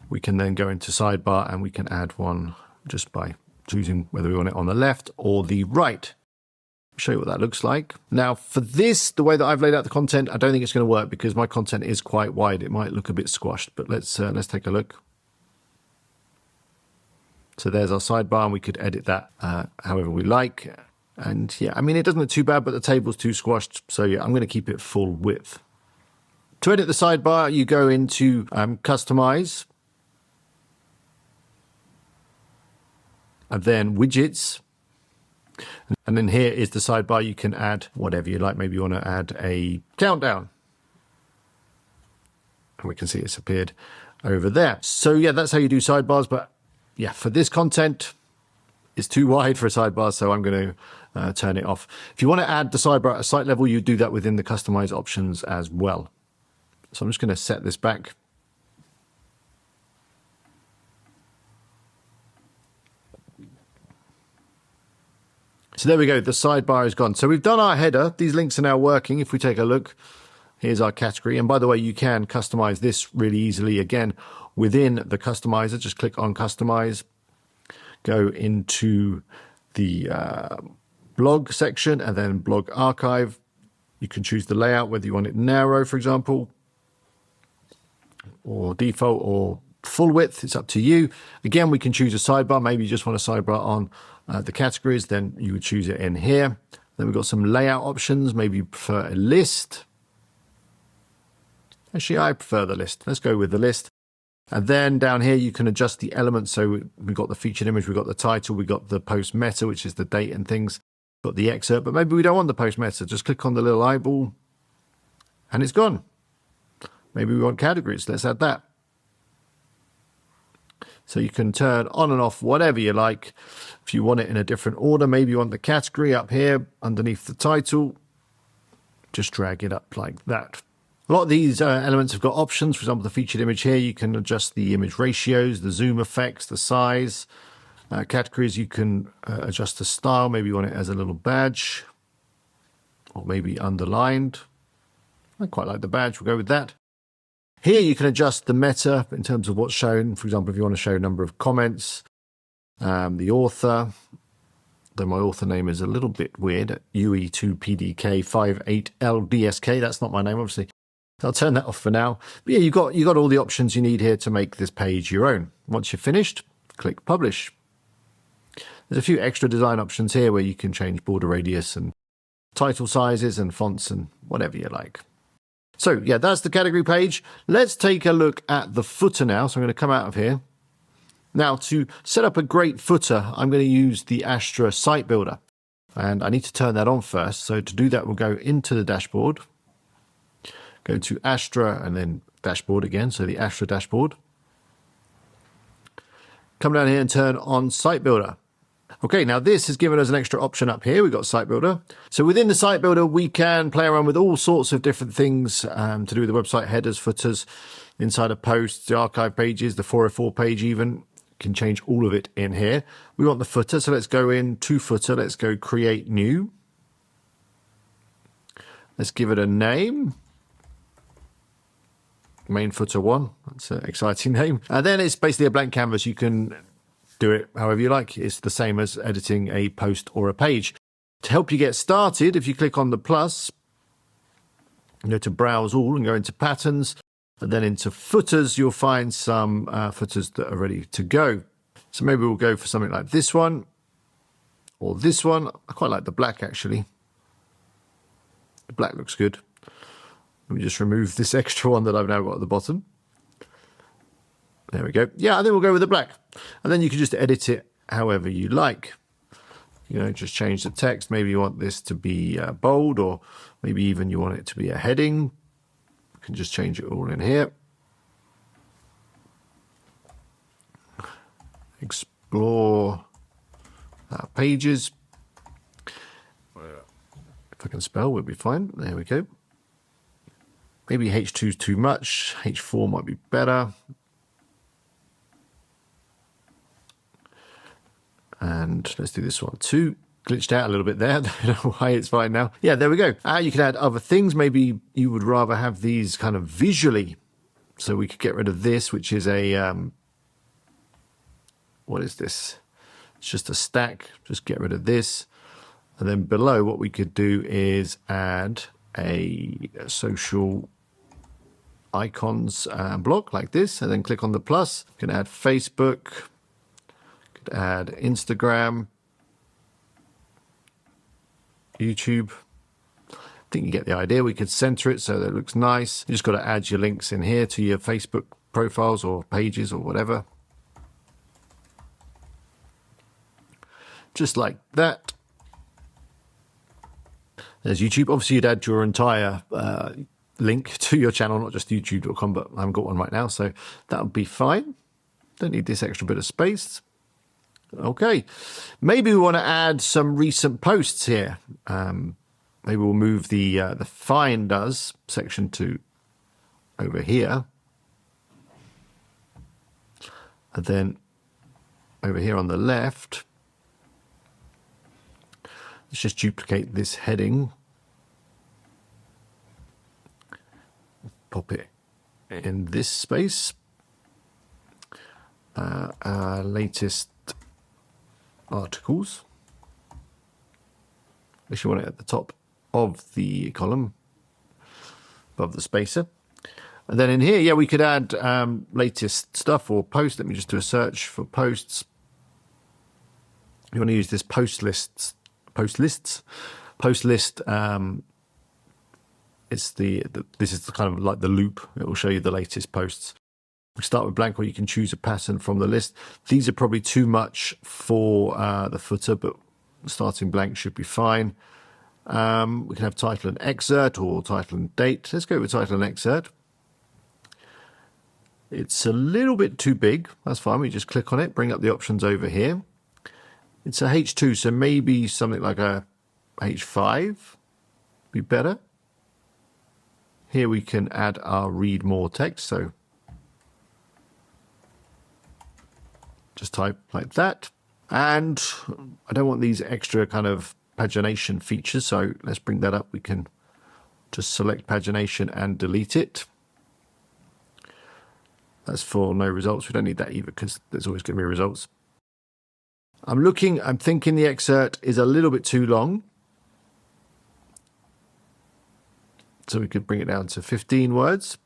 we can then go into sidebar and we can add one just by choosing whether we want it on the left or the right. I'll show you what that looks like. Now for this, the way that I've laid out the content, I don't think it's going to work because my content is quite wide. It might look a bit squashed, but let's take a look. So there's our sidebar, and we could edit that however we like. And yeah, I mean, it doesn't look too bad, but the table's too squashed. So yeah, I'm going to keep it full width. To edit the sidebar, you go into Customize. And then Widgets. And then here is the sidebar. You can add whatever you like. Maybe you want to add a countdown. And we can see it's appeared over there. So yeah, that's how you do sidebars. But yeah, for this content, it's too wide for a sidebar, so I'm going to turn it off. If you want to add the sidebar at a site level, you do that within the customize options as well. So I'm just going to set this back. So there we go, the sidebar is gone. So we've done our header. These links are now working. If we take a look, here's our category. And by the way, you can customize this really easily. Again, within the customizer, just click on customize, go into the blog section and then blog archive. You can choose the layout, whether you want it narrow, for example, or default or full width. It's up to you. Again, we can choose a sidebar. Maybe you just want a sidebar on the categories, then you would choose it in here. Then we've got some layout options. Maybe you prefer a list. Actually, I prefer the list. Let's go with the list. And then down here, you can adjust the elements. So we've got the featured image, we've got the title, we've got the post meta, which is the date and things, got the excerpt, but maybe we don't want the post meta. Just click on the little eyeball and it's gone. Maybe we want categories. Let's add that. So you can turn on and off whatever you like. If you want it in a different order, maybe you want the category up here underneath the title. Just drag it up like that. A lot of these elements have got options. For example, the featured image here, you can adjust the image ratios, the zoom effects, the size. Categories, you can adjust the style. Maybe you want it as a little badge or maybe underlined. I quite like the badge. We'll go with that. Here you can adjust the meta in terms of what's shown. For example, if you want to show a number of comments, the author, though my author name is a little bit weird, UE2PDK58LDSK. That's not my name, obviously. I'll turn that off for now. But yeah, you got all the options you need here to make this page your own. Once you're finished, click Publish. There's a few extra design options here where you can change border radius and title sizes and fonts and whatever you like. So yeah, that's the category page. Let's take a look at the footer now. So I'm going to come out of here. Now to set up a great footer, I'm going to use the Astra site builder and I need to turn that on first. So to do that, we'll go into the dashboard, go to Astra and then dashboard again. So the Astra dashboard. Come down here and turn on site builder. Okay, now this has given us an extra option up here. We've got Site Builder. So within the Site Builder, we can play around with all sorts of different things to do with the website, headers, footers, insider posts, the archive pages, the 404 page even. Can change all of it in here. We want the footer, so let's go in to footer. Let's go create new. Let's give it a name. Main footer 1. That's an exciting name. And then it's basically a blank canvas. You can do it however you like. It's the same as editing a post or a page. To help you get started, if you click on the plus, go to Browse All and go into Patterns, and then into Footers, you'll find some footers that are ready to go. So maybe we'll go for something like this one, or this one. I quite like the black, actually. The black looks good. Let me just remove this extra one that I've now got at the bottom. There we go. Yeah, I think we'll go with the black. And then you can just edit it however you like. You know, just change the text. Maybe you want this to be bold, or maybe even you want it to be a heading. You can just change it all in here. Explore pages. If I can spell, we'll be fine. There we go. Maybe H2 is too much. H4 might be better. And let's do this one too. Glitched out a little bit there. I don't know why. It's fine now. Yeah, there we go. You can add other things. Maybe you would rather have these kind of visually. So we could get rid of this, which is a, what is this? It's just a stack. Just get rid of this. And then below, what we could do is add a social icons block like this. And then click on the plus. You can add Facebook. Add Instagram, YouTube. I think you get the idea. We could center it so that it looks nice. You just got to add your links in here to your Facebook profiles or pages or whatever. Just like that. There's YouTube. Obviously, you'd add your entire link to your channel, not just youtube.com, but I haven't got one right now, so that would be fine. Don't need this extra bit of space. Okay, maybe we want to add some recent posts here. Maybe we'll move the Find Us section to over here. And then over here on the left, let's just duplicate this heading. Pop it in this space. Our latest articles. Actually want it at the top of the column, above the spacer. And then in here, yeah, we could add latest stuff or post. Let me just do a search for posts. You want to use this post list. It's this is the kind of like the loop. It will show you the latest posts. We start with blank, or you can choose a pattern from the list. These are probably too much for the footer, but starting blank should be fine. We can have title and excerpt or title and date. Let's go with title and excerpt. It's a little bit too big. That's fine. We just click on it, bring up the options over here. It's a H2, so maybe something like a H5 be better. Here we can add our read more text. So just type like that. And I don't want these extra kind of pagination features, so let's bring that up. We can just select pagination and delete it. That's for no results. We don't need that either because there's always going to be results. I'm thinking the excerpt is a little bit too long. So we could bring it down to 15 words.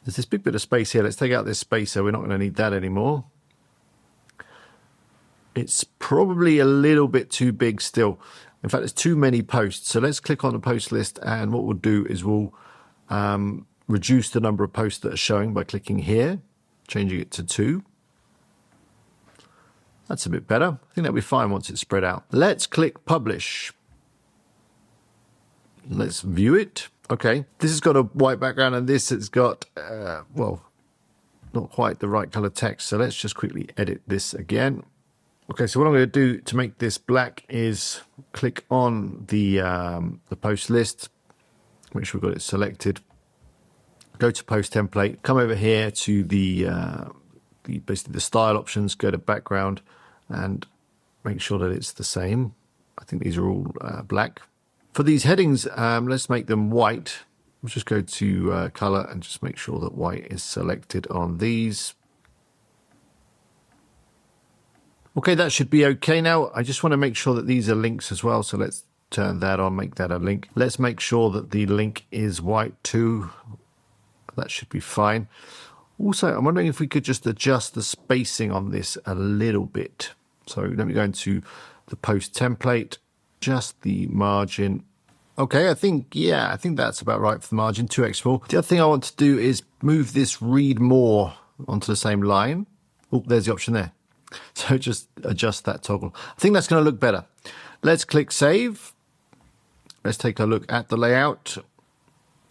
There's this big bit of space here. Let's take out this spacer. We're not going to need that anymore. It's probably a little bit too big still. In fact, there's too many posts. So let's click on the post list, and what we'll do is we'll reduce the number of posts that are showing by clicking here, changing it to 2. That's a bit better. I think that'll be fine once it's spread out. Let's click publish. Let's view it. Okay, this has got a white background and this has got, well, not quite the right color text. So let's just quickly edit this again. Okay, so what I'm going to do to make this black is click on the post list, make sure we've got it selected. Go to post template, come over here to basically the style options, go to background and make sure that it's the same. I think these are all black. For these headings, let's make them white. We'll just go to color and just make sure that white is selected on these. Okay, that should be okay now. I just want to make sure that these are links as well. So let's turn that on, make that a link. Let's make sure that the link is white too. That should be fine. Also, I'm wondering if we could just adjust the spacing on this a little bit. So let me go into the post template, just the margin. Okay, I think that's about right for the margin, 2x4. The other thing I want to do is move this read more onto the same line. Oh, there's the option there. So just adjust that toggle. I think that's going to look better. Let's click save. Let's take a look at the layout.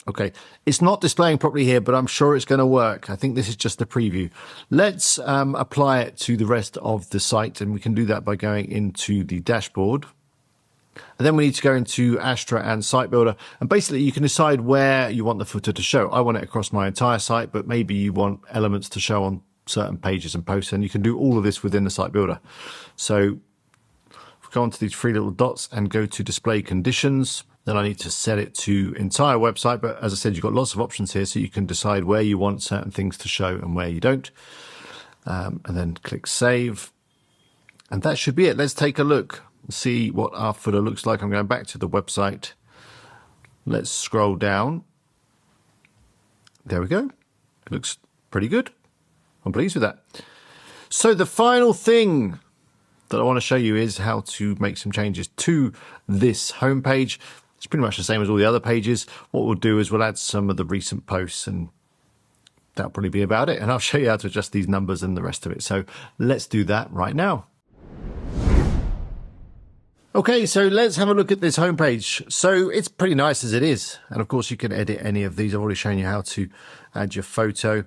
Okay, it's not displaying properly here, but I'm sure it's going to work. I think this is just a preview. Let's apply it to the rest of the site, and we can do that by going into the dashboard. And then we need to go into Astra and Site Builder. And basically, you can decide where you want the footer to show. I want it across my entire site, but maybe you want elements to show on certain pages and posts, and you can do all of this within the Site Builder. So if we go onto these 3 little dots and go to Display Conditions, then I need to set it to entire website. But as I said, you've got lots of options here, so you can decide where you want certain things to show and where you don't. And then click Save. And that should be it. Let's take a look and see what our footer looks like. I'm going back to the website. Let's scroll down. There we go. It looks pretty good. I'm pleased with that. So the final thing that I want to show you is how to make some changes to this homepage. It's pretty much the same as all the other pages. What we'll do is we'll add some of the recent posts, and that'll probably be about it. And I'll show you how to adjust these numbers and the rest of it. So let's do that right now. Okay, so let's have a look at this homepage. So it's pretty nice as it is. And of course you can edit any of these. I've already shown you how to add your photo.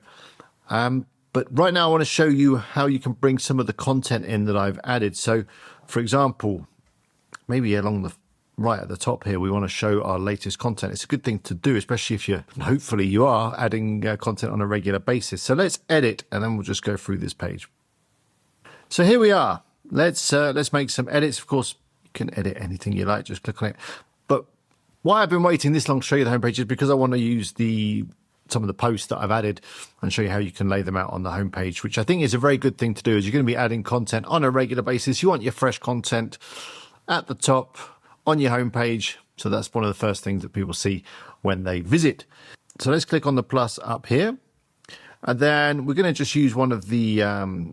But right now I want to show you how you can bring some of the content in that I've added. So for example, maybe along the right at the top here, we want to show our latest content. It's a good thing to do, especially if hopefully you are adding content on a regular basis. So let's edit, and then we'll just go through this page. So here we are. Let's make some edits. Of course, you can edit anything you like. Just click on it. But why I've been waiting this long to show you the homepage is because I want to use some of the posts that I've added and show you how you can lay them out on the homepage, which I think is a very good thing to do. As you're going to be adding content on a regular basis, you want your fresh content at the top on your homepage. So that's one of the first things that people see when they visit. So let's click on the plus up here. And then we're going to just use one of the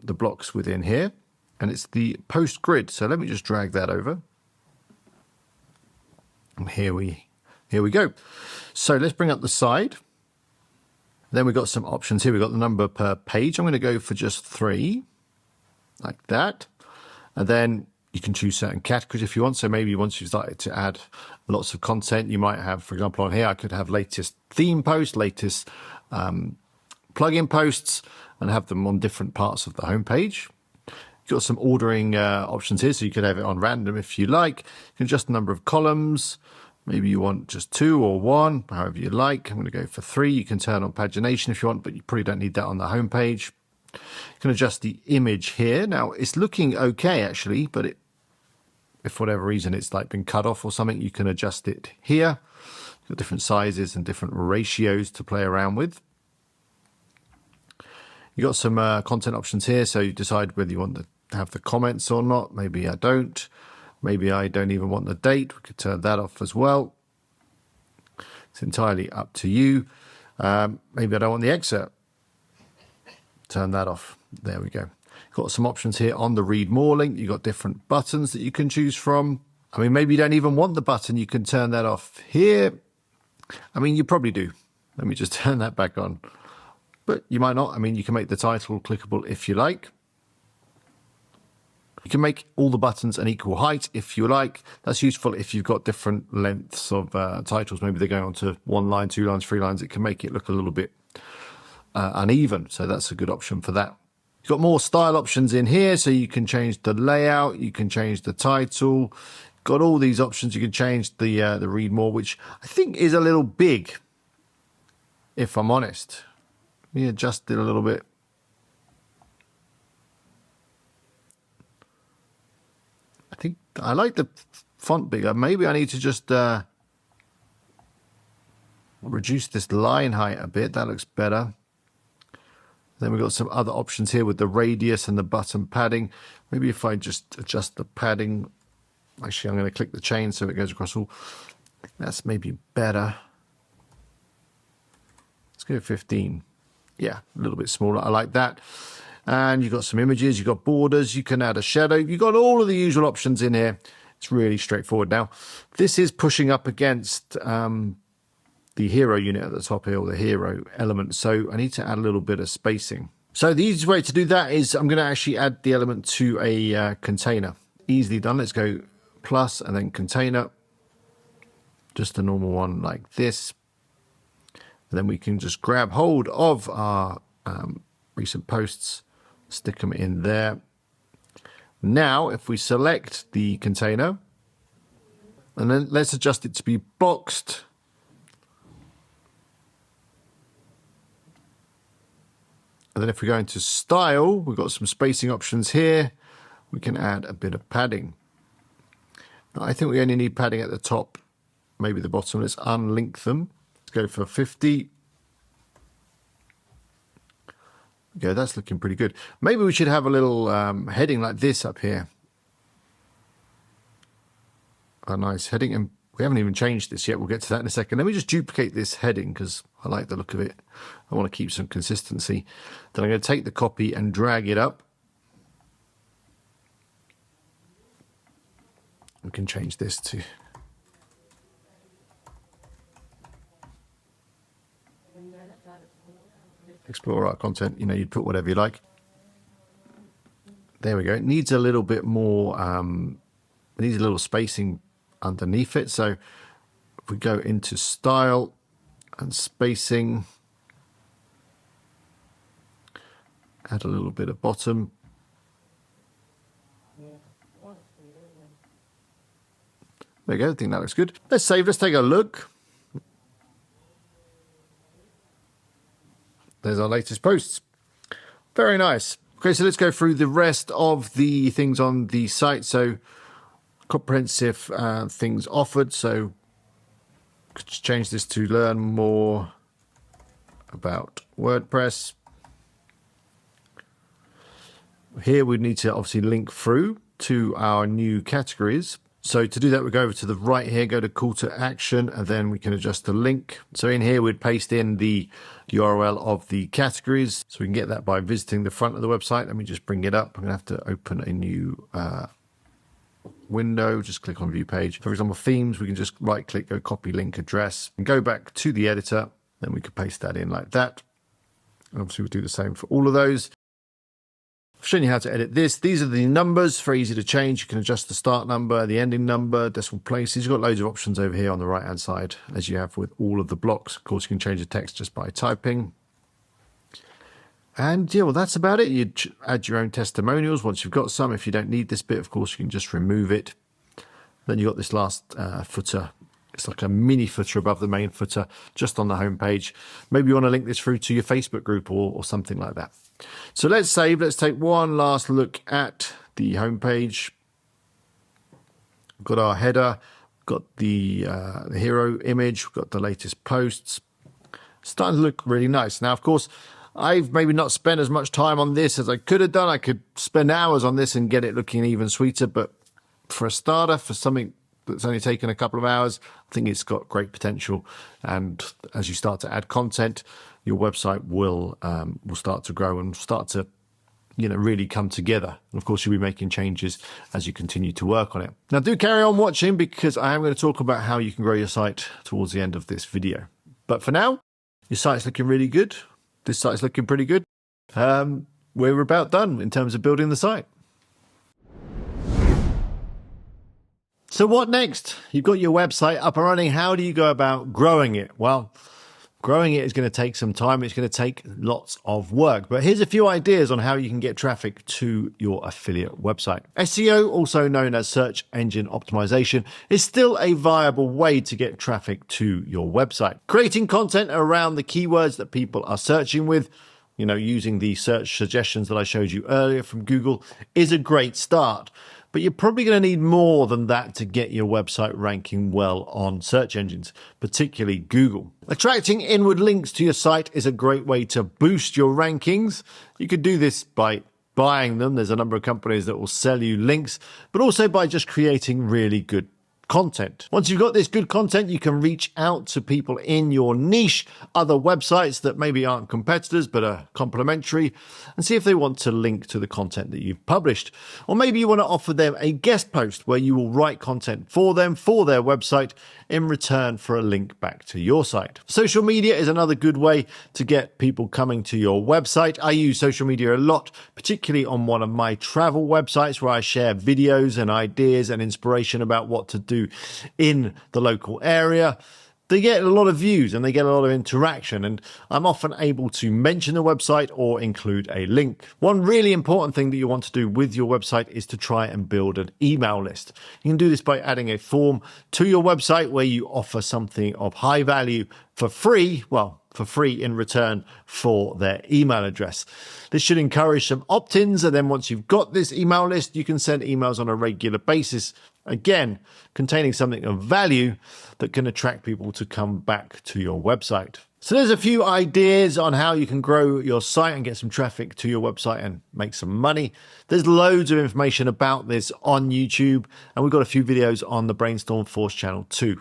blocks within here. And it's the post grid. So let me just drag that over. And here we go. So let's bring up the side. Then we've got some options here. We've got the number per page. I'm going to go for just 3, like that. And then you can choose certain categories if you want. So maybe once you've started to add lots of content, you might have, for example, on here, I could have latest theme posts, latest plugin posts, and have them on different parts of the homepage. You've got some ordering options here, so you could have it on random if you like. You can adjust the number of columns. Maybe you want just 2 or 1, however you like. I'm going to go for 3. You can turn on pagination if you want, but you probably don't need that on the homepage. You can adjust the image here. Now, it's looking okay, actually, but if for whatever reason it's like been cut off or something, you can adjust it here. You've got different sizes and different ratios to play around with. You've got some content options here, so you decide whether you want to have the comments or not. Maybe I don't. Maybe I don't even want the date. We could turn that off as well. It's entirely up to you. Maybe I don't want the excerpt. Turn that off. There we go. Got some options here on the read more link. You've got different buttons that you can choose from. I mean, maybe you don't even want the button. You can turn that off here. I mean, you probably do. Let me just turn that back on. But you might not. I mean, you can make the title clickable if you like. You can make all the buttons an equal height if you like. That's useful if you've got different lengths of titles. Maybe they're going on to 1 line, 2 lines, 3 lines. It can make it look a little bit uneven. So that's a good option for that. You've got more style options in here. So you can change the layout. You can change the title. Got all these options. You can change the read more, which I think is a little big, if I'm honest. Let me adjust it a little bit. I think I like the font bigger. Maybe I need to just reduce this line height a bit. That looks better. Then we've got some other options here with the radius and the button padding. Maybe if I just adjust the padding. Actually, I'm going to click the chain so it goes across all. That's maybe better. Let's go 15. Yeah, a little bit smaller. I like that. And you've got some images, you've got borders, you can add a shadow. You've got all of the usual options in here. It's really straightforward. Now, this is pushing up against the hero unit at the top here, or the hero element. So I need to add a little bit of spacing. So the easiest way to do that is I'm going to actually add the element to a container. Easily done. Let's go plus and then container. Just a normal one like this. And then we can just grab hold of our recent posts, stick them in there. Now, if we select the container, and then let's adjust it to be boxed. And then if we go into style, we've got some spacing options here. We can add a bit of padding. Now, I think we only need padding at the top, maybe the bottom. Let's unlink them. Let's go for 50. Okay, that's looking pretty good. Maybe we should have a little heading like this up here. A nice heading. And we haven't even changed this yet. We'll get to that in a second. Let me just duplicate this heading because I like the look of it. I want to keep some consistency. Then I'm going to take the copy and drag it up. We can change this to explore our content. You know, you'd put whatever you like. There we go. It needs a little bit more, it needs a little spacing underneath it. So if we go into style and spacing, add a little bit of bottom. There we go. I think that looks good. Let's save. Let's take a look. There's our latest posts. Very nice. Okay, so let's go through the rest of the things on the site. So comprehensive things offered. So could just change this to learn more about WordPress. Here we need to obviously link through to our new categories. So to do that, we go over to the right here, go to call to action, and then we can adjust the link. So in here, we'd paste in the URL of the categories. So we can get that by visiting the front of the website. Let me just bring it up. I'm gonna have to open a new window, just click on view page. For example, themes, we can just right click, go copy link address, and go back to the editor. Then we could paste that in like that. And obviously we'll do the same for all of those. I've shown you how to edit this. These are the numbers, very easy to change. You can adjust the start number, the ending number, decimal places. You've got loads of options over here on the right-hand side, as you have with all of the blocks. Of course, you can change the text just by typing. And yeah, well, that's about it. You add your own testimonials once you've got some. If you don't need this bit, of course, you can just remove it. Then you've got this last footer. It's like a mini footer above the main footer, just on the home page. Maybe you want to link this through to your Facebook group or something like that. So let's save. Let's take one last look at the home page. We've got our header, got the hero image, we've got the latest posts. Starting to look really nice. Now, of course, I've maybe not spent as much time on this as I could have done. I could spend hours on this and get it looking even sweeter. But for a starter, for something that's only taken a couple of hours, I think it's got great potential. And as you start to add content, your website will start to grow and start to, you know, really come together. And of course, you'll be making changes as you continue to work on it. Now, do carry on watching, because I am going to talk about how you can grow your site towards the end of this video. But for now, your site's looking really good. This site's looking pretty good. We're about done in terms of building the site. So what next? You've got your website up and running. How do you go about growing it? Well, growing it is going to take some time. It's going to take lots of work. But here's a few ideas on how you can get traffic to your affiliate website. SEO, also known as search engine optimization, is still a viable way to get traffic to your website. Creating content around the keywords that people are searching with, you know, using the search suggestions that I showed you earlier from Google, is a great start. But you're probably going to need more than that to get your website ranking well on search engines, particularly Google. Attracting inward links to your site is a great way to boost your rankings. You could do this by buying them. There's a number of companies that will sell you links, but also by just creating really good content. Once you've got this good content, you can reach out to people in your niche, other websites that maybe aren't competitors but are complementary, and see if they want to link to the content that you've published. Or maybe you want to offer them a guest post where you will write content for them, for their website, in return for a link back to your site. Social media is another good way to get people coming to your website. I use social media a lot, particularly on one of my travel websites where I share videos and ideas and inspiration about what to do in the local area. They get a lot of views and they get a lot of interaction, and I'm often able to mention the website or include a link. One really important thing that you want to do with your website is to try and build an email list. You can do this by adding a form to your website where you offer something of high value for free, in return for their email address. This should encourage some opt-ins, and then once you've got this email list, you can send emails on a regular basis, again, containing something of value that can attract people to come back to your website. So there's a few ideas on how you can grow your site and get some traffic to your website and make some money. There's loads of information about this on YouTube, and we've got a few videos on the Brainstorm Force channel too.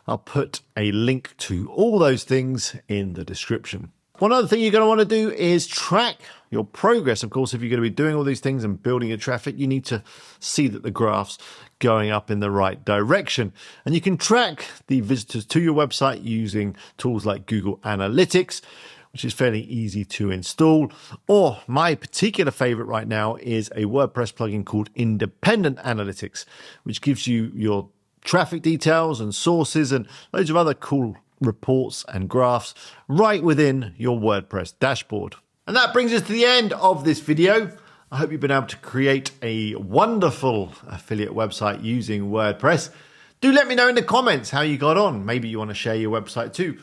I'll put a link to all those things in the description. One other thing you're going to want to do is track your progress. Of course, if you're going to be doing all these things and building your traffic, you need to see that the graph's going up in the right direction. And you can track the visitors to your website using tools like Google Analytics, which is fairly easy to install. Or my particular favorite right now is a WordPress plugin called Independent Analytics, which gives you your traffic details and sources and loads of other cool reports and graphs right within your WordPress dashboard. And that brings us to the end of this video. I hope you've been able to create a wonderful affiliate website using WordPress. Do let me know in the comments how you got on. Maybe you want to share your website too.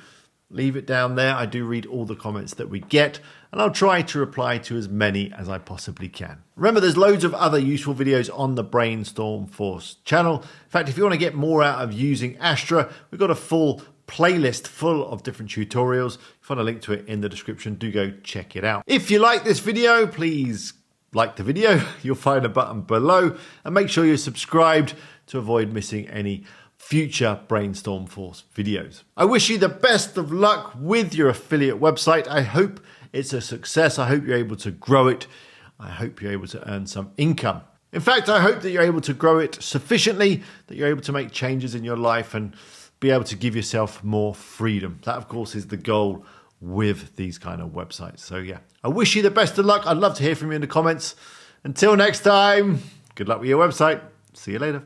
Leave it down there. I do read all the comments that we get, and I'll try to reply to as many as I possibly can. Remember, there's loads of other useful videos on the Brainstorm Force channel. In fact, if you want to get more out of using Astra, we've got a full playlist full of different tutorials. If you find a link to it in the description, do go check it out. If you like this video, please like the video. You'll find a button below, and make sure you're subscribed to avoid missing any future Brainstorm Force videos. I wish you the best of luck with your affiliate website. I hope it's a success. I hope you're able to grow it. I hope you're able to earn some income. In fact, I hope that you're able to grow it sufficiently that you're able to make changes in your life and be able to give yourself more freedom. That, of course, is the goal with these kind of websites. So yeah, I wish you the best of luck. I'd love to hear from you in the comments. Until next time, good luck with your website. See you later.